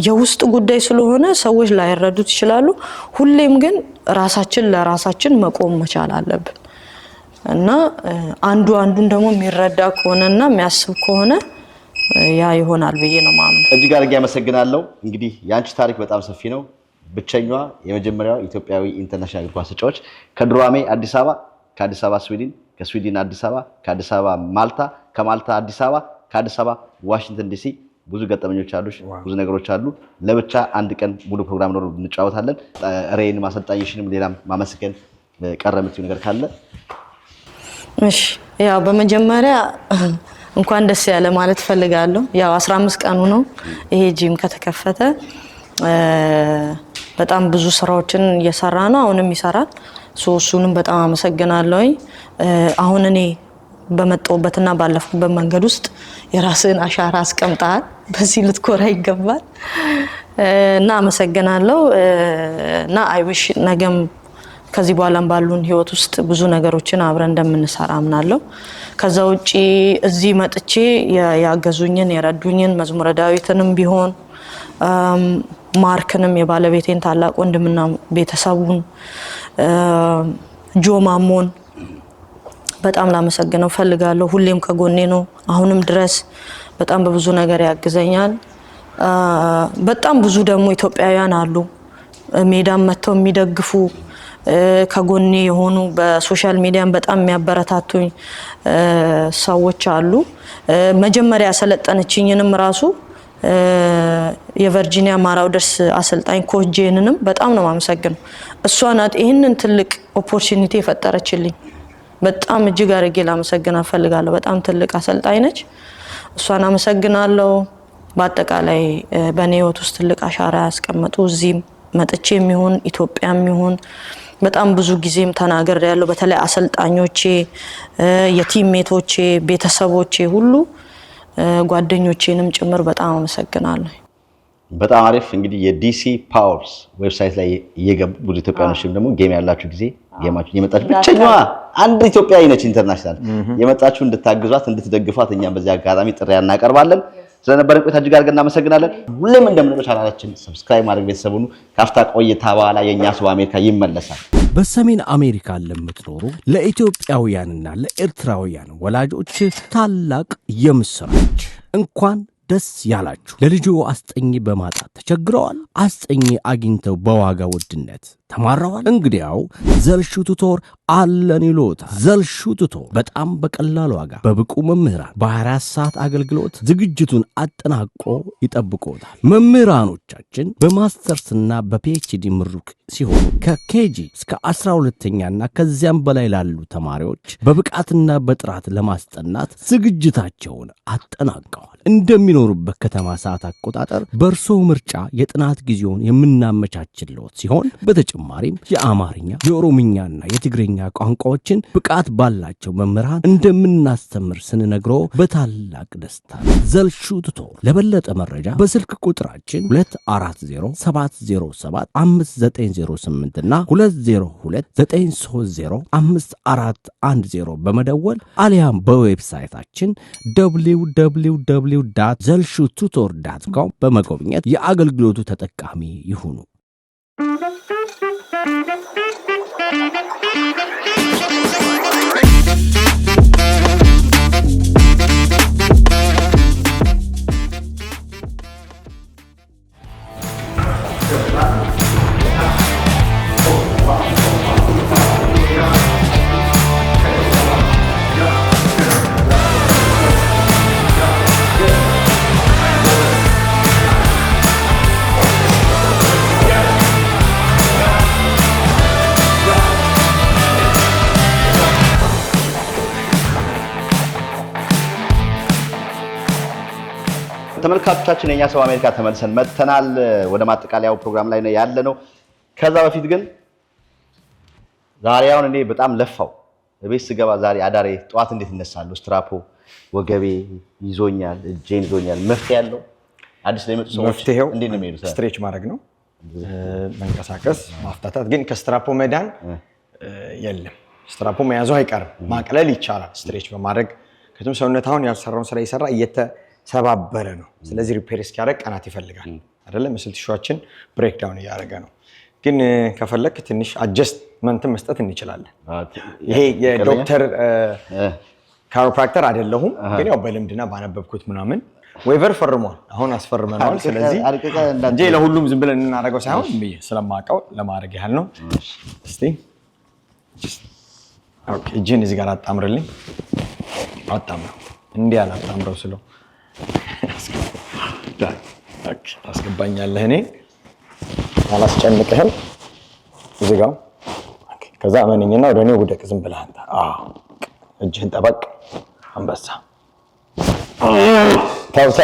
የውስጥ ጉዳይ ስለሆነ ሰዎች ላይረዱት ይችላሉ ሁሌም ግን ራሳችን ለራሳችን መቆም መቻል አለብን እና አንዱን ደግሞ የሚረዳ ከሆነና የሚያስብ ከሆነ ያ ይሆናል ብዬ ነው ማለት እጅግ አድርጌ አመሰግናለሁ እንግዲህ ያንቺ ታሪክ በጣም ሰፊ ነው ብቸኛዋ የመጀመሪያው ኢትዮጵያዊ ኢንተርናሽናል እግር ኳስ ተጫዋች ከዱራሜ አዲስ አበባ ከአዲስ አበባ ስዊድን ከስዊድን አዲስ አበባ ከአዲስ አበባ ማልታ ከማልታ አዲስ አበባ ከአዲስ አበባ ዋሽንግተን ዲሲ ብዙ ገጠመኞች አሉሽ ብዙ ነገሮች አሉ ለብቻ አንድ ቀን ሙሉ ፕሮግራም ነው እንጫወታለን ሬን ማሰልጣኝሽንም ሌላም ማመስገን ቀረምት ነገር ካለ እሺ ያው በመጀመሪያ እንኳን ደስ ያለ ማለት ፈልጋለሁ ያው 15 ቀኑ ነው ይሄ ጂም ከተከፈተ በጣም ብዙ ስራዎችን እየሰራ ነው አሁንም ይሰራል እሱንም በጣም አመሰግናለሁ አሁን እኔ በመጣውበትና ባለፍኩበት መንገድ ውስጥ የራስን አሻራ አስቀምጣል በዚህ ልትኮራ ይገባል እና አመሰግናለሁ እና አይ ዊሽ ነገም ከዚህ በኋላም ባሉን ህይወት ውስጥ ብዙ ነገሮችን አብረን እንደምንሰራ አምናለሁ ከዛ ውጪ እዚህ መጥቼ ያገዙኝን የረዱኝን መዝሙረ ዳዊትንም ቢሆን ማርክንም የባለቤቴን ታላቅ ወንድምና ቤተሰቡን ጆማሞን በጣም ላመሰግነው ፈልጋለሁ ሁሌም ከጎኔ ነው አሁንም ድረስ በጣም በብዙ ነገር ያግዘኛል በጣም ብዙ ደግሞ ኢትዮጵያውያን አሉ ሜዳም መተው የሚደግፉ ከጎኔ የሆኑ በሶሻል ሚዲያም በጣም የሚያበረታቱኝ ሰዎች አሉ መጀመሪያ ያሰለጠነችኝንም ራሱ የቨርጂኒያ ማራውደርስ አሰልጣኝ ኮች ጄንንም በጣም ነው ማመሰግነው እሷ ናት ይሄንን ትልቅ ኦፖርቹኒቲ የፈጠረችልኝ በጣም እጅግ አድርጌ ላመሰግናት ፈልጋለሁ በጣም ትልቅ አሰልጣኝ ነች እሷን አመሰግናለሁ በአጠቃላይ በኔ ህይወት ውስጥ ትልቅ አሻራ ያስቀመጡ እዚህም መጥቼም ይሁን ኢትዮጵያም ይሁን በጣም ብዙ ጊዜም ተናገር ያለው በተለይ አሰልጣኞቼ የቲም ሜቶቼ ቤተሰቦቼ ሁሉ ጓደኞቼንም ጭምር በጣም አመሰግናለሁ በጣም አሪፍ እንግዲህ የዲሲ ፓወርስ ዌብሳይት ላይ እየገቡ ብዙ ኢትዮጵያኖችም ደግሞ ጌም ያላችሁ ጊዜ ጌማችሁ የመጣችሁ ብቸኛዋ አንድ ኢትዮጵያዊ ነች ኢንተርናሽናል የመጣችሁ እንድታግዟት እንድትደግፏት እኛም በዚህ አጋጣሚ ጥሪ እናቀርባለን ስለነበረን ቆይታ እጅግ አድርገን እናመሰግናለን ሁሌም እንደምንለው ቻናላችን ሰብስክራይብ ማድረግ ቤተሰቡን ካፍታ ቆይታ በኋላ የኛ ሰው አሜሪካ ይመለሳል በሰሜን አሜሪካ ለምትኖሩ ለኢትዮጵያውያንና ለኤርትራውያን ወላጆች ታላቅ የምስራች እንኳን ደስ ያላችሁ ለልጆ አስጠኝ በማጣት ተቸግረዋል አስጠኝ አግኝተው በዋጋ ውድነት ተማረዋል እንግዲያው ዘልሹ ቱቶር አለን ይሎታል ዘልሹ ቱቶር በጣም በቀላል ዋጋ በብቁ መምህራን በ24 ሰዓት አገልግሎት ዝግጅቱን አጠናቆ ይጠብቆታል መምህራኖቻችን በማስተርስና በፒኤችዲ ምሩቅ ሲሆኑ ከኬጂ እስከ 12ኛና ከዚያም በላይ ላሉ ተማሪዎች በብቃትና በጥራት ለማስጠናት ዝግጅታቸውን አጠናቀዋል እንደሚኖሩበት ከተማ ሰዓት አቆጣጠር በርሶ ምርጫ የጥናት ጊዜውን የምናመቻችልዎት ሲሆን በተጨማሪም የአማርኛ የኦሮምኛና የትግርኛ ቋንቋዎችን ብቃት ባላቸው መምህራን እንደምናስተምር ስንነግሮ በታላቅ ደስታ ዘልሹ ቱቶር ለበለጠ መረጃ በስልክ ቁጥራችን 2407507598 እና 2029305410 በመደወል አሊያም በዌብሳይታችን www.zelshututor.com በመጎብኘት የአገልግሎቱ ተጠቃሚ ይሁኑ ተመልካቾቻችን የኛ ሰው አሜሪካ ተመልሰን መጥተናል። ወደ ማጠቃለያው ፕሮግራም ላይ ነው ያለነው። ከዛ በፊት ግን ዛሬ አሁን እኔ በጣም ለፋው ቤት ስገባ ዛሬ አዳሬ ጠዋት እንዴት እነሳለሁ? ስትራፖ ወገቤ ይዞኛል፣ እጄን ይዞኛል። መፍትሄ ያለው አዲስ ላይ መጡ ሰዎች እንዴት ነው የሚሄዱት? ስትሬች ማድረግ ነው፣ መንቀሳቀስ፣ ማፍታታት። ግን ከስትራፖ መዳን የለም። ስትራፖ መያዙ አይቀርም፣ ማቅለል ይቻላል ስትሬች በማድረግ ከቱም ሰውነት አሁን ያልሰራውን ስራ ይሰራ እየተሰባበረ ነው። ስለዚህ ሪፔር እስኪያደርግ ቀናት ይፈልጋል አይደለ? ምስል ቲሹአችን ብሬክ ዳውን እያደረገ ነው። ግን ከፈለክ ትንሽ አጀስትመንት መስጠት እንችላለን። ይሄ የዶክተር ካሮፕራክተር አይደለሁም፣ ግን ያው በልምድና ባነበብኩት ምናምን ዌቨር ፈርሟል። አሁን አስፈርመናል። ስለዚህ እንጂ ለሁሉም ዝም ብለን እናደርገው ሳይሆን ስለማውቀው ለማድረግ ያህል ነው። እስቲ ኦኬ፣ እጅን እዚህ ጋር አጣምርልኝ። አጣምረው እንዲህ አላጣምረው ስለው ታስገባኛለህ። እኔ አላስጨንቅህም። እዚህ ጋር ከዛ እመነኝና ወደ እኔ ውደቅ። ዝም ብለህ አንተ እጅህን ጠበቅ። አንበሳ ታውሳ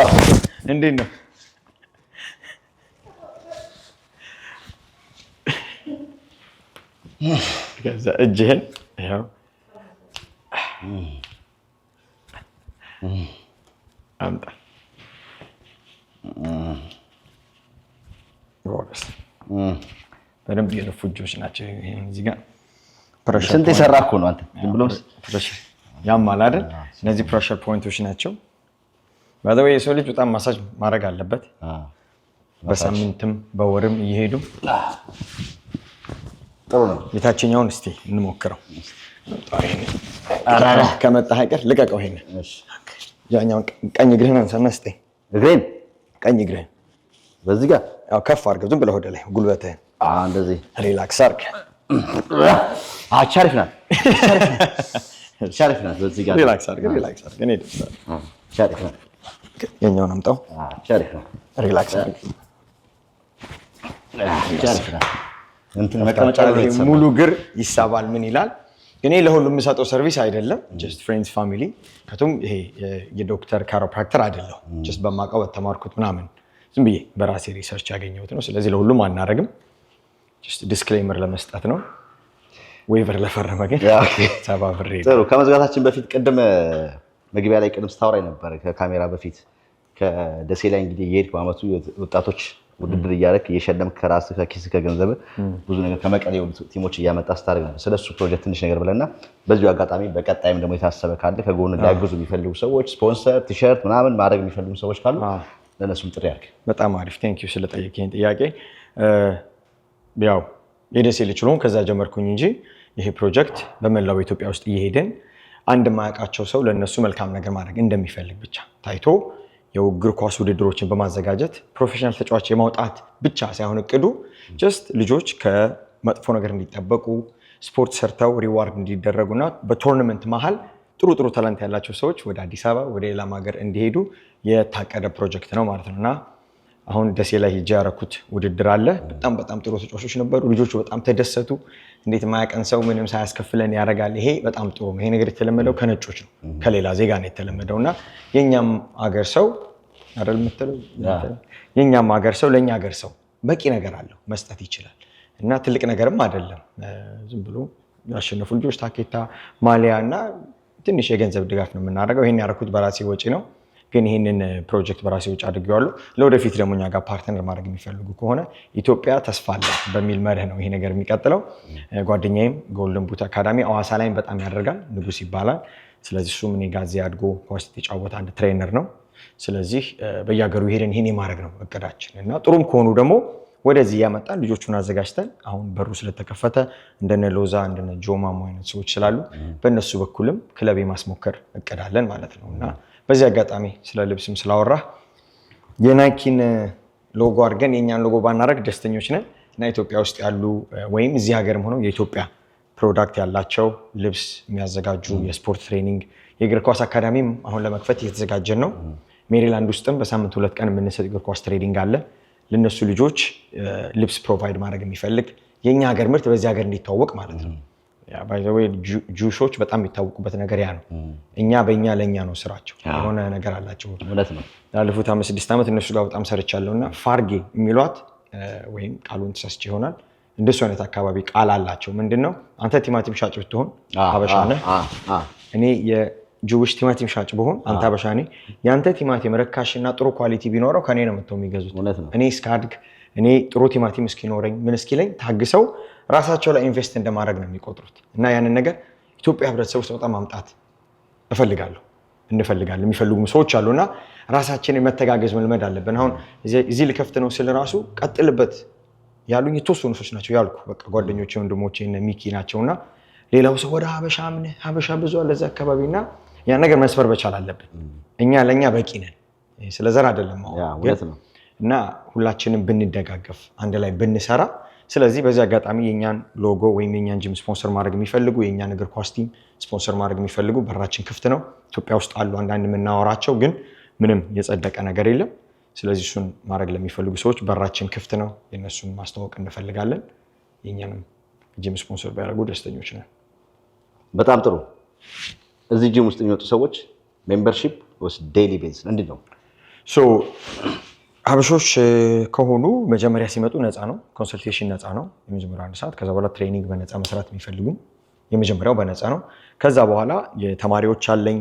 እንዴት ነው? ከዛ እጅህን ይኸው አምጣ። ጎበዝ። በደንብ የለፉ እጆች ናቸው። እዚህ ጋር ስንት የሰራህ እኮ ነው አንተ። ዝም ብሎ ፕሬሸር ያማል አይደል? እነዚህ ፕሬሸር ፖይንቶች ናቸው። ባይዘው የሰው ልጅ በጣም ማሳጅ ማድረግ አለበት። በሳምንትም በወርም እየሄዱ ጥሩ ነው። የታችኛውን እስቲ እንሞክረው። ከመጣህ አይቀር ልቀቀው። ይሄን ያኛውን ቀኝ እግርህን አንሳና ስጠኝ። እግሬን ቀኝ እግርህን በዚህ ጋር ያው ከፍ አድርገው። ዝም ብለህ ወደ ላይ ጉልበትህን እንደዚህ ሪላክስ አድርግ። አሪፍ ናት፣ አሪፍ ናት። በዚህ ጋር ሪላክስ አድርግ፣ ሪላክስ አድርግ። እኔ ደስ አሪፍ ናት። የኛውን አምጣው። አሪፍ ናት። ሪላክስ አድርግ። አሪፍ ናት። እንትን መቀመጫ ላይ ሙሉ እግር ይሳባል። ምን ይላል? እኔ ለሁሉም የምሰጠው ሰርቪስ አይደለም። ጀስት ፍሬንድስ ፋሚሊ ከቱም ይሄ የዶክተር ካሮፕራክተር አይደለም። ጀስት በማውቀው በተማርኩት ምናምን ዝም ብዬ በራሴ ሪሰርች ያገኘሁት ነው። ስለዚህ ለሁሉም አናረግም። ጀስት ዲስክሌመር ለመስጠት ነው። ዌቨር ለፈረመ ግን ተባብሬ። ጥሩ። ከመዝጋታችን በፊት ቅድም መግቢያ ላይ ስታወራኝ ነበር ከካሜራ በፊት ከደሴ ላይ እንግዲህ የሄድክ በአመቱ ወጣቶች ውድድር እያደረክ እየሸለምክ ከራስህ ከኪስህ ከገንዘብህ ብዙ ነገር ከመቀሌ ቲሞች እያመጣ ስታደርግ ነበር። ስለሱ ፕሮጀክት ትንሽ ነገር ብለና በዚሁ አጋጣሚ በቀጣይም ደግሞ የታሰበ ካለ ከጎን ሊያግዙ የሚፈልጉ ሰዎች ስፖንሰር ቲሸርት ምናምን ማድረግ የሚፈልጉ ሰዎች ካሉ ለነሱም ጥሪ አድርግ። በጣም አሪፍ ቴንኪው ስለጠየቀኝ ጥያቄ። ያው የደሴ ልጅ ስለሆንኩ ከዛ ጀመርኩኝ እንጂ ይሄ ፕሮጀክት በመላው ኢትዮጵያ ውስጥ እየሄድን አንድ የማያውቃቸው ሰው ለነሱ መልካም ነገር ማድረግ እንደሚፈልግ ብቻ ታይቶ የእግር ኳስ ውድድሮችን በማዘጋጀት ፕሮፌሽናል ተጫዋች የማውጣት ብቻ ሳይሆን እቅዱ ጀስት ልጆች ከመጥፎ ነገር እንዲጠበቁ ስፖርት ሰርተው ሪዋርድ እንዲደረጉና በቶርናመንት መሀል ጥሩ ጥሩ ታለንት ያላቸው ሰዎች ወደ አዲስ አበባ ወደ ሌላም ሀገር እንዲሄዱ የታቀደ ፕሮጀክት ነው ማለት ነው። እና አሁን ደሴ ላይ ሄጄ ያደረኩት ውድድር አለ። በጣም ጥሩ ተጫዋቾች ነበሩ። ልጆቹ በጣም ተደሰቱ። እንዴት ማያውቀን ሰው ምንም ሳያስከፍለን ያደርጋል። ይሄ በጣም ጥሩ ነው። ይሄ ነገር የተለመደው ከነጮች ነው፣ ከሌላ ዜጋ ነው የተለመደው። እና የኛም ሀገር ሰው አይደል የምትለው፣ የኛም ሀገር ሰው ለኛ ሀገር ሰው በቂ ነገር አለው፣ መስጠት ይችላል። እና ትልቅ ነገርም አይደለም። ዝም ብሎ ያሸነፉ ልጆች ታኬታ፣ ማሊያ እና ትንሽ የገንዘብ ድጋፍ ነው የምናደርገው። ይሄን ያደረኩት በራሴ ወጪ ነው፣ ግን ይህንን ፕሮጀክት በራሴ ወጪ አድርጌዋለሁ። ለወደፊት ደግሞ እኛ ጋር ፓርትነር ማድረግ የሚፈልጉ ከሆነ ኢትዮጵያ ተስፋ አለ በሚል መርህ ነው ይሄ ነገር የሚቀጥለው። ጓደኛዬም ጎልደን ቡት አካዳሚ አዋሳ ላይም በጣም ያደርጋል፣ ንጉስ ይባላል። ስለዚህ እሱም እኔ ጋር እዚህ አድጎ ኳስ የተጫወተ አንድ ትሬነር ነው። ስለዚህ በየሀገሩ ሄደን ይሄን የማድረግ ነው እቅዳችን እና ጥሩም ከሆኑ ደግሞ ወደዚህ ያመጣን ልጆቹን አዘጋጅተን አሁን በሩ ስለተከፈተ እንደነ ሎዛ እንደነ ጆማሞ አይነት ሰዎች ስላሉ በእነሱ በኩልም ክለብ የማስሞከር እቅዳለን ማለት ነው። እና በዚህ አጋጣሚ ስለ ልብስም ስላወራ የናይኪን ሎጎ አድርገን የእኛን ሎጎ ባናደርግ ደስተኞች ነን። እና ኢትዮጵያ ውስጥ ያሉ ወይም እዚህ ሀገርም ሆነው የኢትዮጵያ ፕሮዳክት ያላቸው ልብስ የሚያዘጋጁ የስፖርት ትሬኒንግ የእግር ኳስ አካዳሚም አሁን ለመክፈት እየተዘጋጀን ነው። ሜሪላንድ ውስጥም በሳምንት 2 ቀን የምንሰጥ እግር ኳስ ትሬኒንግ አለ። ለነሱ ልጆች ልብስ ፕሮቫይድ ማድረግ የሚፈልግ የኛ ሀገር ምርት በዚህ ሀገር እንዲታወቅ ማለት ነው። ያ ባይ ዘ ዌይ ጁሾች በጣም የሚታወቁበት ነገር ያ ነው። እኛ በእኛ ለኛ ነው ስራቸው የሆነ ነገር አላቸው። እውነት ነው። ላለፉት 5-6 ዓመት እነሱ ጋር በጣም ሰርቻለሁና ፋርጌ የሚሏት ወይም ቃሉን ተሳስቼ ይሆናል እንደሱ አይነት አካባቢ ቃል አላቸው። ምንድነው አንተ ቲማቲም ሻጭ ብትሆን ሀበሻ ነህ፣ እኔ የጁዊሽ ቲማቲም ሻጭ ብሆን አንተ ሀበሻ ነህ። ያንተ ቲማቲም ርካሽና ጥሩ ኳሊቲ ቢኖረው ከኔ ነው መጥተው የሚገዙት። እኔ እስካድግ እኔ ጥሩ ቲማቲም እስኪኖረኝ ምን እስኪለኝ ታግሰው ራሳቸው ላይ ኢንቨስት እንደማድረግ ነው የሚቆጥሩት። እና ያንን ነገር ኢትዮጵያ ህብረተሰብ ውስጥ በጣም ማምጣት እንፈልጋለን የሚፈልጉም ሰዎች አሉና ራሳችንን መተጋገዝ መልመድ አለብን። አሁን እዚህ ልከፍት ነው ስለ ራሱ ቀጥልበት ያሉኝ የተወሰኑ ሰዎች ናቸው ያልኩ በቃ ጓደኞቼ ወንድሞቼ እነ ሚኪ ናቸውና ሌላው ሰው ወደ ሀበሻ ብዙ አለ እዛ አካባቢና ያን ነገር መስበር በቻል አለብን። እኛ ለኛ በቂ ነን። ስለዘር አይደለም ነው እና ሁላችንም ብንደጋገፍ አንድ ላይ ብንሰራ። ስለዚህ በዚህ አጋጣሚ የኛን ሎጎ ወይም የኛን ጂም ስፖንሰር ማድረግ የሚፈልጉ የኛን እግር ኳስ ቲም ስፖንሰር ማድረግ የሚፈልጉ በራችን ክፍት ነው። ኢትዮጵያ ውስጥ አሉ አንዳንድ የምናወራቸው ግን ምንም የጸደቀ ነገር የለም። ስለዚህ እሱን ማድረግ ለሚፈልጉ ሰዎች በራችን ክፍት ነው። የነሱን ማስተዋወቅ እንፈልጋለን። የኛንም ጂም ስፖንሰር ቢያደርጉ ደስተኞች ነን። በጣም ጥሩ። እዚህ ጂም ውስጥ የሚወጡ ሰዎች ሜምበርሺፕ ወይስ ዴይሊ ቤዝ እንዴት ነው? ሀበሾች ከሆኑ መጀመሪያ ሲመጡ ነፃ ነው፣ ኮንሰልቴሽን ነፃ ነው የመጀመሪያው 1 ሰዓት። ከዛ በኋላ ትሬኒንግ በነፃ መስራት የሚፈልጉ የመጀመሪያው በነፃ ነው። ከዛ በኋላ የተማሪዎች አለኝ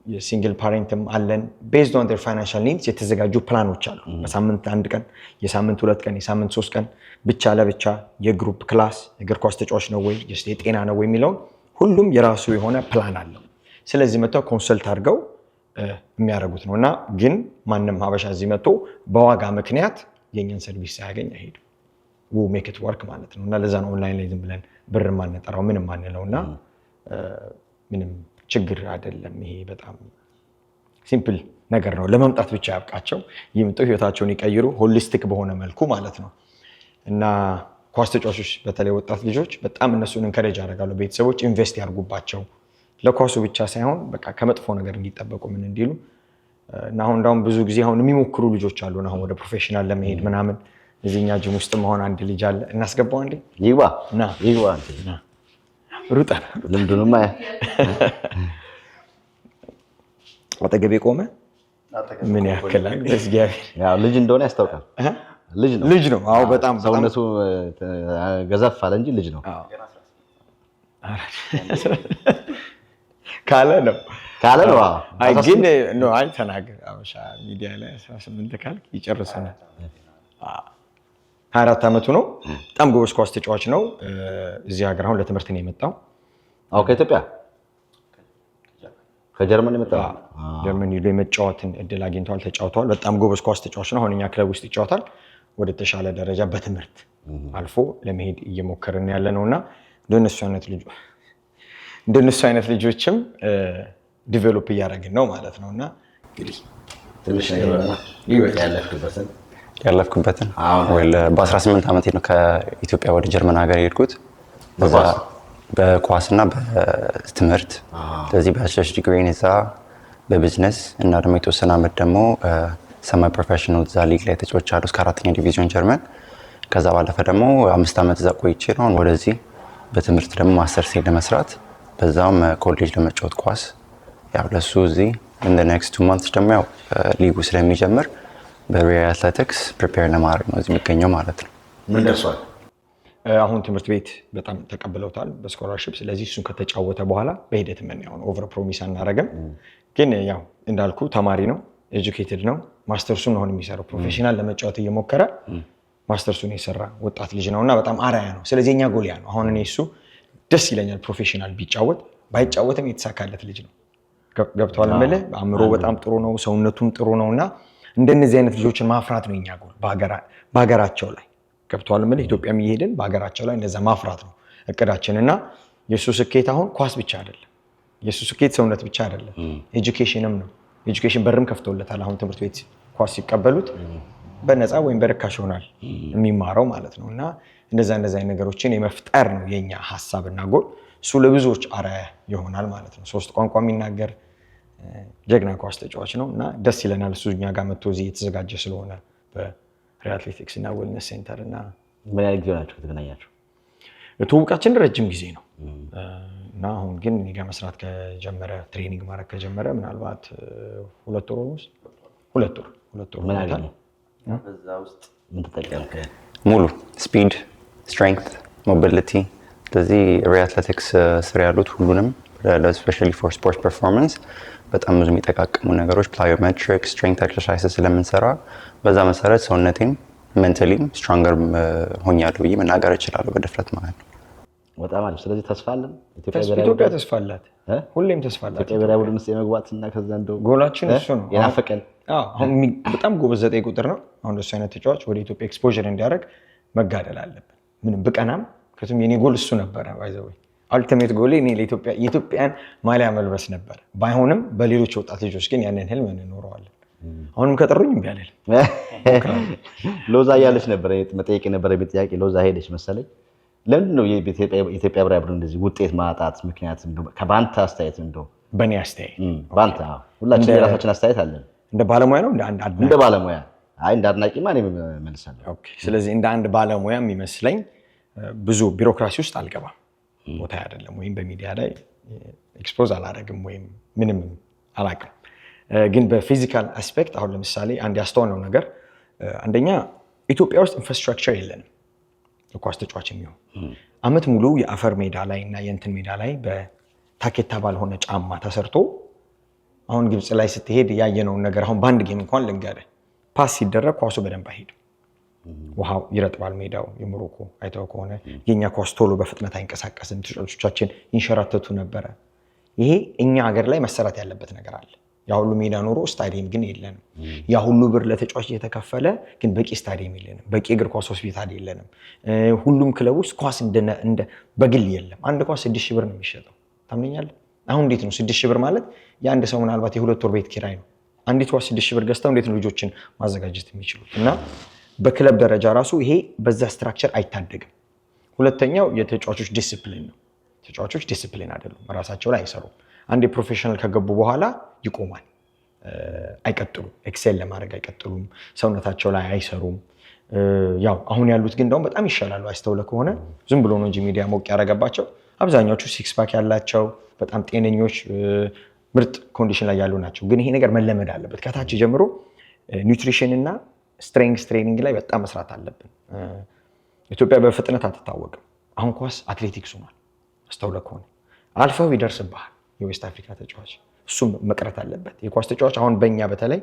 የሲንግል ፓሬንትም አለን። ቤዝድ ኦን ዴር ፋይናንሻል ኒድስ የተዘጋጁ ፕላኖች አሉ። በሳምንት 1 ቀን፣ የሳምንት 2 ቀን፣ የሳምንት 3 ቀን ብቻ ለብቻ የግሩፕ ክላስ እግር ኳስ ተጫዋች ነው ወይ የጤና ነው ወይ የሚለውን ሁሉም የራሱ የሆነ ፕላን አለው። ስለዚህ መጥተው ኮንሰልት አድርገው የሚያደርጉት ነው። እና ግን ማንም ሀበሻ እዚህ መጥቶ በዋጋ ምክንያት የኛን ሰርቪስ ሳያገኝ አይሄድም። ው ሜክ ኢት ወርክ ማለት ነው። እና ለዛ ነው ኦንላይን ላይ ዝም ብለን ብር ማንጠራው ምንም ማንለውና ምንም ችግር አይደለም። ይሄ በጣም ሲምፕል ነገር ነው። ለመምጣት ብቻ ያብቃቸው፣ ይምጡ፣ ህይወታቸውን ይቀይሩ ሆሊስቲክ በሆነ መልኩ ማለት ነው። እና ኳስ ተጫዋቾች በተለይ ወጣት ልጆች በጣም እነሱን እንከሬጅ አደርጋለሁ። ቤተሰቦች ኢንቨስት ያርጉባቸው ለኳሱ ብቻ ሳይሆን በቃ ከመጥፎ ነገር እንዲጠበቁ ምን እንዲሉ እና አሁን እንዳውም ብዙ ጊዜ አሁን የሚሞክሩ ልጆች አሉ አሁን ወደ ፕሮፌሽናል ለመሄድ ምናምን። እዚህኛ ጂም ውስጥ መሆን አንድ ልጅ አለ እናስገባው እንዴ ይግባ አንተ ሩጣ ልምዱንማ አጠገቤ ቆመ ምን ያክላል በእግዚአብሔር ያው ልጅ እንደሆነ ያስታውቃል። ልጅ ነው። አዎ በጣም ሰውነቱ ገዘፍ አለ እንጂ ልጅ ነው ካለ ነው። አይ ግን ነው አይ ተናገር። አበሻ ሚዲያ ላይ 18 ካልክ ይጨርሰናል። 24 ዓመቱ ነው። በጣም ጎበዝ ኳስ ተጫዋች ነው። እዚህ ሀገር አሁን ለትምህርት ነው የመጣው። ከኢትዮጵያ ከጀርመን የመጣው ጀርመን ሄዶ የመጫወትን እድል አግኝተዋል፣ ተጫውተዋል። በጣም ጎበዝ ኳስ ተጫዋች ነው። አሁን እኛ ክለብ ውስጥ ይጫወታል። ወደ ተሻለ ደረጃ በትምህርት አልፎ ለመሄድ እየሞከርን ያለ ነውና እንደነሱ አይነት ልጆችም ዲቨሎፕ እያደረግን ነው ማለት ነውና እንግዲህ ትንሽ ያለፍኩበትን በ18 ዓመቴ ነው ከኢትዮጵያ ወደ ጀርመን ሀገር የሄድኩት በኳስና በትምህርት። ስለዚህ ባችለርስ ዲግሪን እዛ በቢዝነስ እና ደግሞ የተወሰነ ዓመት ደግሞ ሰማይ ፕሮፌሽናል እዛ ሊግ ላይ ተጫውቻለሁ እስከ 4ኛ ዲቪዥን ጀርመን። ከዛ ባለፈ ደግሞ 5 ዓመት እዛ ቆይቼ ነው አሁን ወደዚህ በትምህርት ደግሞ ማስተርስ ለመስራት በዛውም ኮሌጅ ለመጫወት ኳስ ያው ለሱ እዚህ in the next 2 months ደግሞ ያው ሊጉ ስለሚጀምር በሪያል አትሌቲክስ ፕሪፔር ለማድረግ ነው እዚህ የሚገኘው ማለት ነው። ምን ደርሷል? አሁን ትምህርት ቤት በጣም ተቀብለውታል በስኮላርሺፕ። ስለዚህ እሱን ከተጫወተ በኋላ በሂደት ምን ያው ኦቨር ፕሮሚስ አናረግም። ግን ያው እንዳልኩ ተማሪ ነው፣ ኤጁኬትድ ነው። ማስተርሱን ነው የሚሰራው። ፕሮፌሽናል ለመጫወት እየሞከረ ማስተርሱን የሰራ ወጣት ልጅ ነውና በጣም አራያ ነው። ስለዚህ እኛ ጎል ያ ነው። አሁን እኔ እሱ ደስ ይለኛል ፕሮፌሽናል ቢጫወት፣ ባይጫወትም የተሳካለት ልጅ ነው። ገብቷል ማለት አእምሮ በጣም ጥሩ ነው፣ ሰውነቱም ጥሩ ነውና እንደነዚህ አይነት ልጆችን ማፍራት ነው የኛ ጎል በሀገራቸው ላይ። ገብቷል ማለት ኢትዮጵያም እየሄድን በሀገራቸው ላይ እንደዛ ማፍራት ነው እቅዳችንና የሱ ስኬት አሁን ኳስ ብቻ አይደለም። የሱ ስኬት ሰውነት ብቻ አይደለም፣ ኤጁኬሽንም ነው። ኤጁኬሽን በርም ከፍቶለታል። አሁን ትምህርት ቤት ኳስ ሲቀበሉት በነፃ ወይም በርካሽ ይሆናል የሚማረው ማለት ነውና እንደዛ አይነት ነገሮችን የመፍጠር ነው የኛ ሐሳብና ጎል። እሱ ለብዙዎች አርአያ ይሆናል ማለት ነው። 3 ቋንቋ የሚናገር ጀግና ኳስ ተጫዋች ነው እና ደስ ይለናል እሱ እኛ ጋር መጥቶ እዚህ የተዘጋጀ ስለሆነ በሪያል አትሌቲክስ እና ዌልነስ ሴንተር። እና ምን ያህል ጊዜ ናችሁ ከተገናኛችሁ? ትውውቃችን ረጅም ጊዜ ነው እና አሁን ግን እኔ ጋር መስራት ከጀመረ ትሬኒንግ ማድረግ ከጀመረ ምናልባት 2 ወር ውስጥ 2 ወር ምን አለ በዛ ውስጥ ምን ተጠቀምከ? ሙሉ ስፒድ፣ ስትሬንግዝ፣ ሞቢሊቲ ስለዚህ አትሌቲክስ ስር ያሉት ሁሉንም ስፔሻሊ ፎር ስፖርት ፐርፎርማንስ በጣም ብዙ የሚጠቃቀሙ ነገሮች ፕላዮሜትሪክስ፣ ስትሬንግዝ ኤክሰርሳይዝ ስለምንሰራ በዛ መሰረት ሰውነቴም ሜንታሊም ስትሮንገር ሆኛለሁ ብዬ መናገር እችላለሁ በድፍረት ማለት ነው። በጣም አሪፍ። ስለዚህ ተስፋ አለን ኢትዮጵያ ተስፋ አላት፣ ሁሌም ተስፋ አላት። ኢትዮጵያ ብሔራዊ ቡድን ውስጥ የመግባትና ከዛ እንደው ጎላችን እሱ ነው የናፈቀን። አሁን በጣም ጎበዝ 9 ቁጥር ነው። አሁን እሱ አይነት ተጫዋች ወደ ኢትዮጵያ ኤክስፖዠር እንዲያደርግ መጋደል አለብን። ምንም ብቀናም ከቱም የኔ ጎል እሱ ነበረ። ባይዘው አልቲሜት ጎል እኔ ለኢትዮጵያ የኢትዮጵያን ማሊያ መልበስ ነበር። ባይሆንም በሌሎች ወጣት ልጆች ግን ያንን ህልም እንኖረዋለን። አሁንም ከጠሩኝ እምቢ አልልም። ሎዛ ያለች ነበር መጠየቅ ነበር ጥያቄ። ሎዛ ሄደች መሰለኝ። ለምንድን ነው የኢትዮጵያ ብሔራዊ ቡድን እንደዚህ ውጤት ማጣት ምክንያት ከባንተ አስተያየት እንደው? በእኔ አስተያየት ባንተ ሁላችን የራሳችን አስተያየት አለን። እንደ ባለሙያ ነው እንደ አንድ አድናቂ? እንደ ባለሙያ። አይ እንደ አድናቂ ማን መልሳለሁ። ኦኬ። ስለዚህ እንደ አንድ ባለሙያ የሚመስለኝ ብዙ ቢሮክራሲ ውስጥ አልገባም። ቦታ አይደለም ወይም በሚዲያ ላይ ኤክስፖዝ አላደርግም ወይም ምንም አላውቅም። ግን በፊዚካል አስፔክት አሁን ለምሳሌ አንድ ያስተዋልነው ነገር አንደኛ ኢትዮጵያ ውስጥ ኢንፍራስትራክቸር የለንም። ኳስ ተጫዋች የሚሆን አመት ሙሉ የአፈር ሜዳ ላይ እና የእንትን ሜዳ ላይ በታኬታ ባልሆነ ጫማ ተሰርቶ አሁን ግብጽ ላይ ስትሄድ ያየነውን ነገር አሁን በአንድ ጌም እንኳን ልንገርህ፣ ፓስ ሲደረግ ኳሱ በደንብ አይሄድም። ውሃው ይረጥባል ሜዳው። የሞሮኮ አይተው ከሆነ የኛ ኳስ ቶሎ በፍጥነት አይንቀሳቀስም። ተጫዋቾቻችን ይንሸራተቱ ነበረ። ይሄ እኛ ሀገር ላይ መሰራት ያለበት ነገር አለ። ያ ሁሉ ሜዳ ኖሮ ስታዲየም ግን የለንም። ያ ሁሉ ብር ለተጫዋች እየተከፈለ ግን በቂ ስታዲየም የለንም። በቂ እግር ኳስ ሆስፒታል የለንም። ሁሉም ክለብ ውስጥ ኳስ እንደ በግል የለም። አንድ ኳስ 6,000 ብር ነው የሚሸጠው። ታምነኛለህ? አሁን እንዴት ነው 6,000 ብር ማለት የአንድ ሰው ምናልባት የ2 ወር ቤት ኪራይ ነው። አንዲት ኳስ 6,000 ብር ገዝተው እንዴት ነው ልጆችን ማዘጋጀት የሚችሉት? እና በክለብ ደረጃ ራሱ ይሄ በዛ ስትራክቸር አይታደግም። ሁለተኛው የተጫዋቾች ዲሲፕሊን ነው። ተጫዋቾች ዲሲፕሊን አይደሉም፣ ራሳቸው ላይ አይሰሩም። አንድ ፕሮፌሽናል ከገቡ በኋላ ይቆማል፣ አይቀጥሉም። ኤክሴል ለማድረግ አይቀጥሉም፣ ሰውነታቸው ላይ አይሰሩም። ያው አሁን ያሉት ግን ደግሞ በጣም ይሻላሉ። አስተውለ ከሆነ ዝም ብሎ ነው እንጂ ሚዲያ ሞቅ ያደረገባቸው። አብዛኛዎቹ ሲክስ ፓክ ያላቸው በጣም ጤነኞች፣ ምርጥ ኮንዲሽን ላይ ያሉ ናቸው። ግን ይሄ ነገር መለመድ አለበት ከታች ጀምሮ። ኒውትሪሽን እና ስትሬንግዝ ትሬኒንግ ላይ በጣም መስራት አለብን። ኢትዮጵያ በፍጥነት አትታወቅም። አሁን ኳስ አትሌቲክስ ሆኗል። አስተውለ ከሆነ አልፈው ይደርስብሃል የዌስት አፍሪካ ተጫዋች። እሱም መቅረት አለበት። የኳስ ተጫዋች አሁን በእኛ በተለይ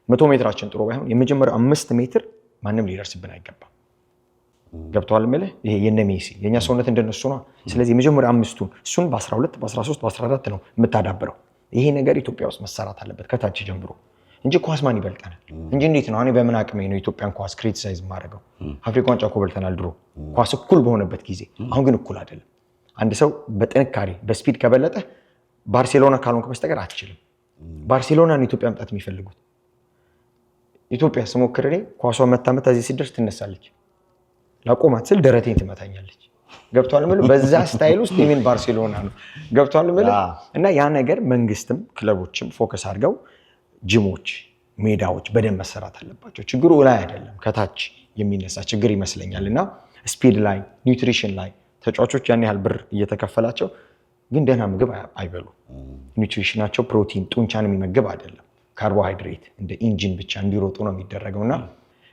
100 ሜትራችን ጥሩ ባይሆን የመጀመሪያው 5 ሜትር ማንም ሊደርስብን አይገባም። ገብተዋል የምልህ ይሄ የነ ሜሲ የኛ ሰውነት እንደነሱ ነው። ስለዚህ የመጀመሪያው 5ቱን እሱን በ12 በ13 በ14 ነው የምታዳብረው። ይሄ ነገር ኢትዮጵያ ውስጥ መሰራት አለበት ከታች ጀምሮ እንጂ ኳስ ማን ይበልጣናል እንጂ እንዴት ነው? እኔ በምን አቅሜ ነው ኢትዮጵያን ኳስ ክሪቲሳይዝ ማድረገው? አፍሪካ ዋንጫ እኮ በልተናል ድሮ ኳስ እኩል በሆነበት ጊዜ። አሁን ግን እኩል አይደለም። አንድ ሰው በጥንካሬ በስፒድ ከበለጠ ባርሴሎና ካልሆንክ በስተቀር አትችልም። ባርሴሎናን ኢትዮጵያ መምጣት የሚፈልጉት ኢትዮጵያ ስሞክር እኔ ኳሷ መታ እዚህ ሲደርስ ትነሳለች። ላቆማት ስል ደረቴን ትመታኛለች። ገብቷል ምል በዛ ስታይል ውስጥ የምን ባርሴሎና ነው ገብቷል ምል እና ያ ነገር መንግስትም ክለቦችም ፎከስ አድርገው ጂሞች፣ ሜዳዎች በደንብ መሰራት አለባቸው። ችግሩ ላይ አይደለም ከታች የሚነሳ ችግር ይመስለኛል። እና ስፒድ ላይ ኒውትሪሽን ላይ ተጫዋቾች ያን ያህል ብር እየተከፈላቸው ግን ደህና ምግብ አይበሉ። ኒውትሪሽናቸው ፕሮቲን ጡንቻን የሚመግብ አይደለም። ካርቦሃይድሬት እንደ ኢንጂን ብቻ እንዲሮጡ ነው የሚደረገው እና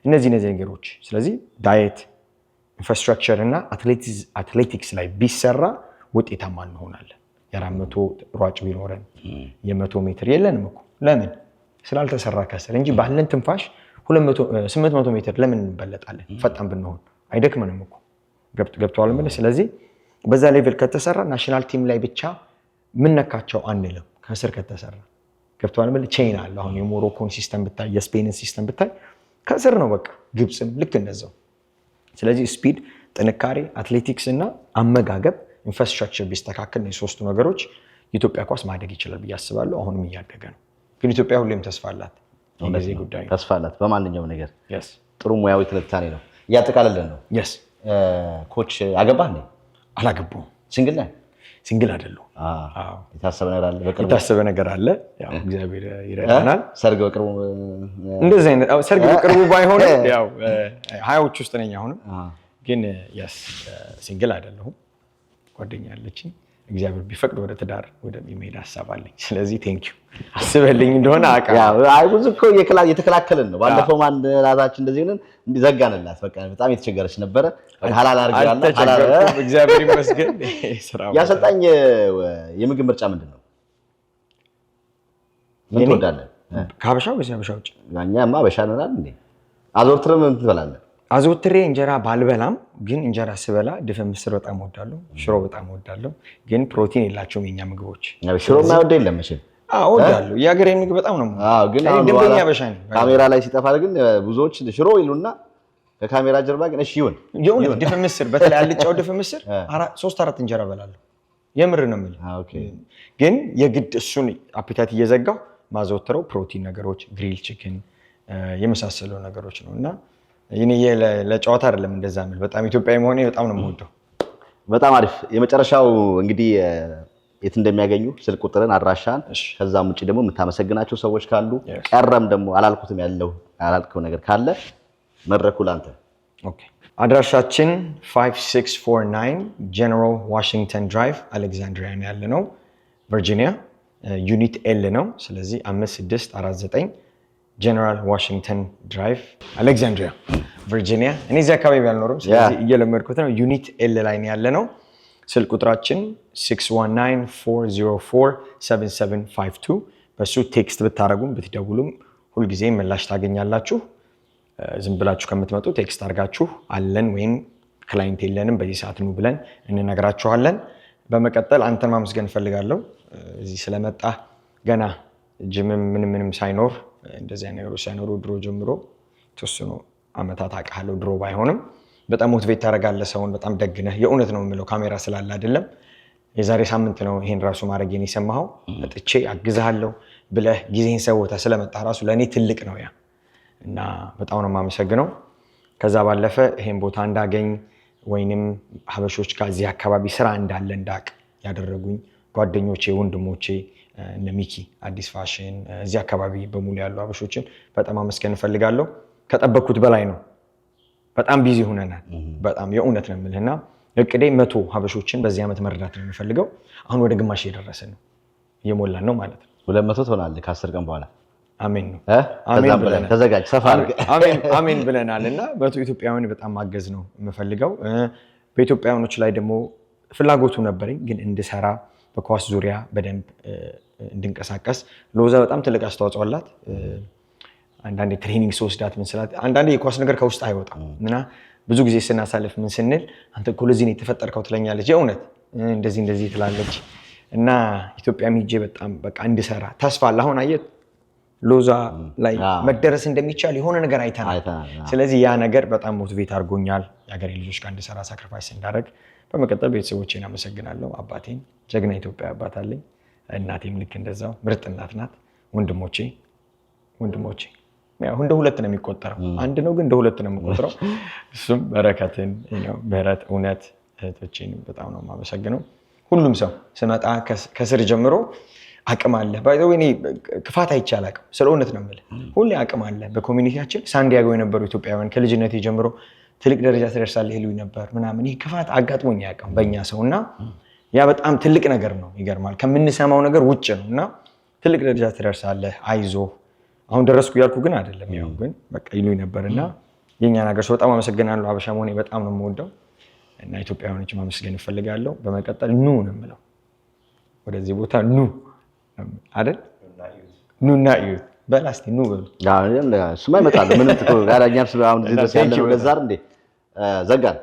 እነዚህ ነገሮች ስለዚህ ዳየት ኢንፍራስትራክቸር እና አትሌቲክስ ላይ ቢሰራ ውጤታማ እንሆናለን። የ400 ሯጭ ቢኖረን የ100 ሜትር የለንም እኮ ለምን ስላልተሰራ ከስር እንጂ ባለን ትንፋሽ 800 ሜትር ለምን እንበለጣለን? ፈጣን ብንሆን አይደክመንም እኮ ገብተዋል ምን። ስለዚህ በዛ ሌቭል ከተሰራ ናሽናል ቲም ላይ ብቻ ምንነካቸው አንልም። ከስር ከተሰራ ገብተዋል ምን ቼን አለ። አሁን የሞሮኮን ሲስተም ብታይ የስፔንን ሲስተም ብታይ ከስር ነው በቃ። ግብፅም ልክ እንደዛው። ስለዚህ ስፒድ፣ ጥንካሬ፣ አትሌቲክስ እና አመጋገብ ኢንፍራስትራክቸር ቢስተካከል ነው የሶስቱ ነገሮች የኢትዮጵያ ኳስ ማደግ ይችላል ብዬ አስባለሁ። አሁንም እያደገ ነው። ግን ኢትዮጵያ ሁሌም ተስፋ አላት። የጊዜ ጉዳይ ነው። ተስፋ አላት በማንኛውም ነገር። ጥሩ ሙያዊ ትንታኔ ነው። እያጠቃለልን ነው። ኮች አገባህ እንዴ? አላገባሁም። ሲንግል ነህ? ሲንግል አይደለሁ። የታሰበ ነገር አለ? በቅርቡ የታሰበ ነገር አለ። ያው እግዚአብሔር ይረዳናል። ሰርግ በቅርቡ እንደዚህ አይነት ሰርግ በቅርቡ ባይሆንም ያው 20ዎች ውስጥ ነኝ አሁንም። ግን ያስ ሲንግል አይደለሁም ጓደኛ አለችኝ እግዚአብሔር ቢፈቅድ ወደ ትዳር ወደሚሄድ ሐሳብ አለኝ ስለዚህ ቴንኪው አስበልኝ እንደሆነ አውቃለሁ አይ ብዙ እኮ የተከላከለን ነው ባለፈው ማን ራሳችን እንደዚህ ነን እንዲዘጋንላት በቃ በጣም የተቸገረች ነበረ ሐላል አርጋና ሐላል እግዚአብሔር ይመስገን ስራው ያሰጣኝ የምግብ ምርጫ ምንድነው ምን ትወዳለህ ከሀበሻው ወይስ ሀበሻው ውጭ እኛማ ሀበሻ ነን እንዴ አዘውትረህ ምን ትበላለህ አዘውትሬ እንጀራ ባልበላም ግን እንጀራ ስበላ ድፍን ምስር በጣም እወዳለሁ ሽሮ በጣም እወዳለሁ ግን ፕሮቲን የላቸውም የኛ ምግቦች ሽሮ የማይወድ የለም እሺ እወዳለሁ የሀገሬ ምግብ በጣም ነው ግን ደንበኛ ሀበሻ ነኝ ካሜራ ላይ ሲጠፋ ግን ብዙዎች ሽሮ ይሉና ከካሜራ ጀርባ ግን እሺ ይሁን ድፍን ምስር በተለይ አልጫው ድፍን ምስር 3-4 እንጀራ በላለሁ የምር ነው የምልህ ግን የግድ እሱን አፒታይት እየዘጋው ማዘውትረው ፕሮቲን ነገሮች ግሪል ቺክን የመሳሰሉ ነገሮች ነውና እኔ ለጨዋታ አይደለም እንደዛ ማለት በጣም ኢትዮጵያዊ መሆኔ በጣም ነው የምወደው በጣም አሪፍ የመጨረሻው እንግዲህ የት እንደሚያገኙ ስልክ ቁጥርን አድራሻን ከዛም ውጪ ደግሞ የምታመሰግናቸው ሰዎች ካሉ ቀረም ደግሞ አላልኩትም ያላልከው ነገር ካለ መድረኩ ላንተ ኦኬ አድራሻችን 5649 ጀነራል ዋሽንግተን ድራይቭ አሌክዛንድሪያ ያለ ነው ቨርጂኒያ ዩኒት ኤል ነው ስለዚህ 5649 ጀነራል ዋሽንግተን ድራይቭ አሌክዛንድሪያ ቨርጂኒያ እኔ እዚህ አካባቢ አልኖርም ስለዚህ እየለመድኩት ነው ዩኒት ኤል ላይ ያለ ነው ስልክ ቁጥራችን 619-404-7752 በሱ ቴክስት ብታረጉም ብትደውሉም ሁሉ ጊዜ ምላሽ ታገኛላችሁ ዝም ብላችሁ ከምትመጡ ቴክስት አርጋችሁ አለን ወይም ክላይንት የለንም በዚህ ሰዓት ነው ብለን እንነግራችኋለን በመቀጠል አንተን ማመስገን ፈልጋለሁ እዚህ ስለመጣ ገና ጅምም ምንም ሳይኖር እንደዚህ ነገሮች ሳይኖሩ ድሮ ጀምሮ ተወስኖ አመታት አቃለው ድሮ ባይሆንም በጣም ሞቲቬት ታረጋለህ ሰውን በጣም ደግነህ የእውነት ነው የምለው ካሜራ ስላለ አይደለም የዛሬ ሳምንት ነው ይሄን ራሱ ማድረጌን የሰማኸው መጥቼ አግዛለሁ ብለህ ጊዜን ሰውተህ ስለመጣ ራሱ ለኔ ትልቅ ነው ያ እና በጣም ነው የማመሰግነው ከዛ ባለፈ ይሄን ቦታ እንዳገኝ ወይንም ሀበሾች ጋር እዚህ አካባቢ ስራ እንዳለ እንዳቅ ያደረጉኝ ጓደኞቼ ወንድሞቼ እነ ሚኪ አዲስ ፋሽን እዚህ አካባቢ በሙሉ ያሉ ሀበሾችን በጣም አመስገን ፈልጋለሁ ከጠበቅኩት በላይ ነው በጣም ቢዚ ሆነናል በጣም የእውነት ነው የምልህና እቅዴ 100 ሀበሾችን በዚህ አመት መረዳት ነው የምፈልገው አሁን ወደ ግማሽ እየደረሰ ነው እየሞላን ነው ማለት ነው 200 ትሆናለህ ከ10 ቀን በኋላ አሜን ነው አሜን ብለናል ተዘጋጅ ሰፋ አድርገህ አሜን ብለናልና 100 ኢትዮጵያውያን በጣም ማገዝ ነው የምፈልገው በኢትዮጵያውያኖች ላይ ደግሞ ፍላጎቱ ነበረኝ ግን እንድሰራ በኳስ ዙሪያ በደንብ እንድንቀሳቀስ ሎዛ በጣም ትልቅ አስተዋጽኦ አላት አንዳንዴ ትሬኒንግ ወስዳት ምን ስላት አንዳንዴ የኳስ ነገር ከውስጥ አይወጣም እና ብዙ ጊዜ ስናሳልፍ ምን ስንል አንተ እኮ ለዚህ ነው የተፈጠርከው ትለኛለች የእውነት እንደዚህ ትላለች እና ኢትዮጵያ ሄጄ በጣም በቃ እንድሰራ ተስፋ አለ አሁን አየህ ሎዛ ላይ መደረስ እንደሚቻል የሆነ ነገር አይተናል ስለዚህ ያ ነገር በጣም ሞቲቬት አድርጎኛል የሀገሬ ልጆች ጋር እንድሰራ ሳክሪፋይስ እንዳደረግ በመቀጠል ቤተሰቦቼን አመሰግናለሁ አባቴን ጀግና ኢትዮጵያ አባት አለኝ እናቴም ልክ እንደዛው ምርጥ እናት ናት ወንድሞቼ ያው እንደ ሁለት ነው የሚቆጠረው አንድ ነው ግን እንደ ሁለት ነው የሚቆጠረው እሱም በረከትን ምህረት እውነት እህቶቼን በጣም ነው የማመሰግነው ሁሉም ሰው ስመጣ ከስር ጀምሮ አቅም አለ ባይዘው እኔ ክፋት አይቻልም ስለ እውነት ነው የምልህ ሁሌ አቅም አለ በኮሚኒቲያችን ሳንዲያጎ የነበሩ ኢትዮጵያውያን ከልጅነቴ ጀምሮ ትልቅ ደረጃ ትደርሳለህ ይሉኝ ነበር ምናምን ይሄ ክፋት አጋጥሞኝ ያውቃል በእኛ ሰውና ያ በጣም ትልቅ ነገር ነው ይገርማል ከምንሰማው ነገር ውጭ ነውና ትልቅ ደረጃ ትደርሳለህ አይዞ አሁን ደረስኩ ያልኩ ግን አይደለም ያው ግን በቃ ይሉኝ ነበርና የኛ ነገር ሰው በጣም አመሰግናለሁ አበሻ መሆኔ በጣም ነው የምወደው እና ኢትዮጵያውያኖች ማመስገን እፈልጋለሁ በመቀጠል ኑ ነው የምለው ወደዚህ ቦታ ኑ አይደል ኑና እዩ በላስቲ ኑ በሉ እሱማ ይመጣል ምንም ጋራኛም ስለአሁን ድረስ ያለው ለዛር እንዴ ዘጋን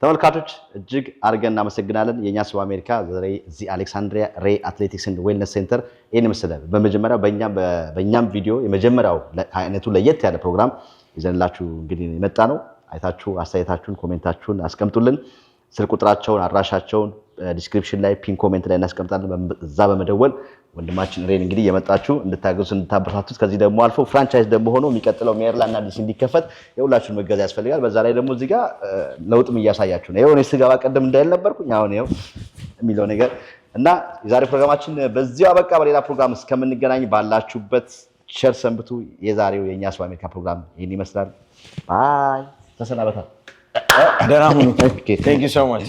ተመልካቾች እጅግ አርገን እናመሰግናለን የኛ ሰው አሜሪካ እዚህ አሌክሳንድሪያ ሬይ አትሌቲክስ ኤንድ ዌልነስ ሴንተር ይሄን መሰለ በመጀመሪያው በእኛም ቪዲዮ የመጀመሪያው አይነቱ ለየት ያለ ፕሮግራም ይዘንላችሁ እንግዲህ የመጣ ነው አይታችሁ አስተያየታችሁን ኮሜንታችሁን አስቀምጡልን ስልክ ቁጥራቸውን አድራሻቸውን ዲስክሪፕሽን ላይ ፒን ኮሜንት ላይ እናስቀምጣለን እዛ በመደወል ወንድማችን ሬን እንግዲህ የመጣችሁ እንድታገዙ እንድታበረታቱት ከዚህ ደግሞ አልፎ ፍራንቻይዝ ደግሞ ሆኖ የሚቀጥለው ሜሪላንድ እና ዲሲ እንዲከፈት የሁላችሁን መገዛ ያስፈልጋል በዛ ላይ ደግሞ እዚህ ጋር ለውጥም እያሳያችሁ ነው የሆነ ስጋባ ቀደም እንዳይል ነበርኩኝ አሁን ይሄው የሚለው ነገር እና የዛሬ ፕሮግራማችን በዚህ አበቃ በሌላ ፕሮግራም እስከምንገናኝ ባላችሁበት ቸር ሰንብቱ የዛሬው የኛ ሰው አሜሪካ ፕሮግራም ይሄን ይመስላል ባይ ተሰናበታ ደህና ሁኑ። ቴንክ ዩ ሶ ማች።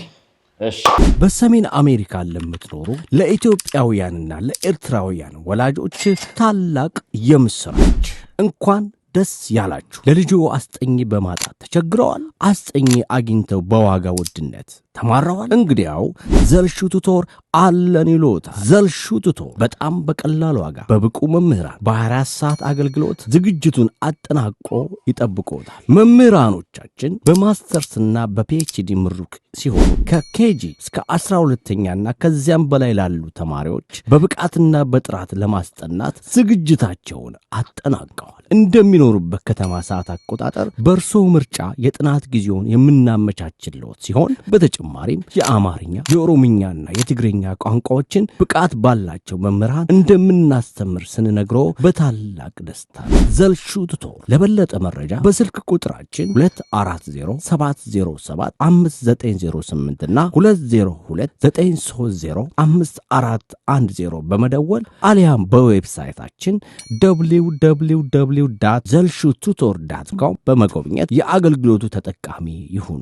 እሺ በሰሜን አሜሪካ ለምትኖሩ ለኢትዮጵያውያንና ለኤርትራውያን ወላጆች ታላቅ የምስራች እንኳን ደስ ያላችሁ። ለልጆ አስጠኝ በማጣት ተቸግረዋል? አስጠኝ አግኝተው በዋጋ ውድነት ተማረዋል? እንግዲያው ዘልሹ ቱቶር አለን ይሎታል። ዘልሹ ቱቶር በጣም በቀላል ዋጋ በብቁ መምህራን በ24 ሰዓት አገልግሎት ዝግጅቱን አጠናቆ ይጠብቆታል። መምህራኖቻችን በማስተርስና በፒኤችዲ ምሩቅ ሲሆኑ ከኬጂ እስከ 12ኛና ከዚያም በላይ ላሉ ተማሪዎች በብቃትና በጥራት ለማስጠናት ዝግጅታቸውን አጠናቀዋል። እንደሚኖሩበት ከተማ ሰዓት አቆጣጠር በእርሶ ምርጫ የጥናት ጊዜውን የምናመቻችልዎት ሲሆን በተጨማሪም የአማርኛ የኦሮምኛና የትግርኛ ቋንቋዎችን ብቃት ባላቸው መምህራን እንደምናስተምር ስንነግሮ በታላቅ ደስታ ዘልሹ ቱቶር። ለበለጠ መረጃ በስልክ ቁጥራችን 240707598 እና 2029305410 በመደወል አሊያም በዌብሳይታችን www.zelshututor.com በመጎብኘት የአገልግሎቱ ተጠቃሚ ይሁኑ።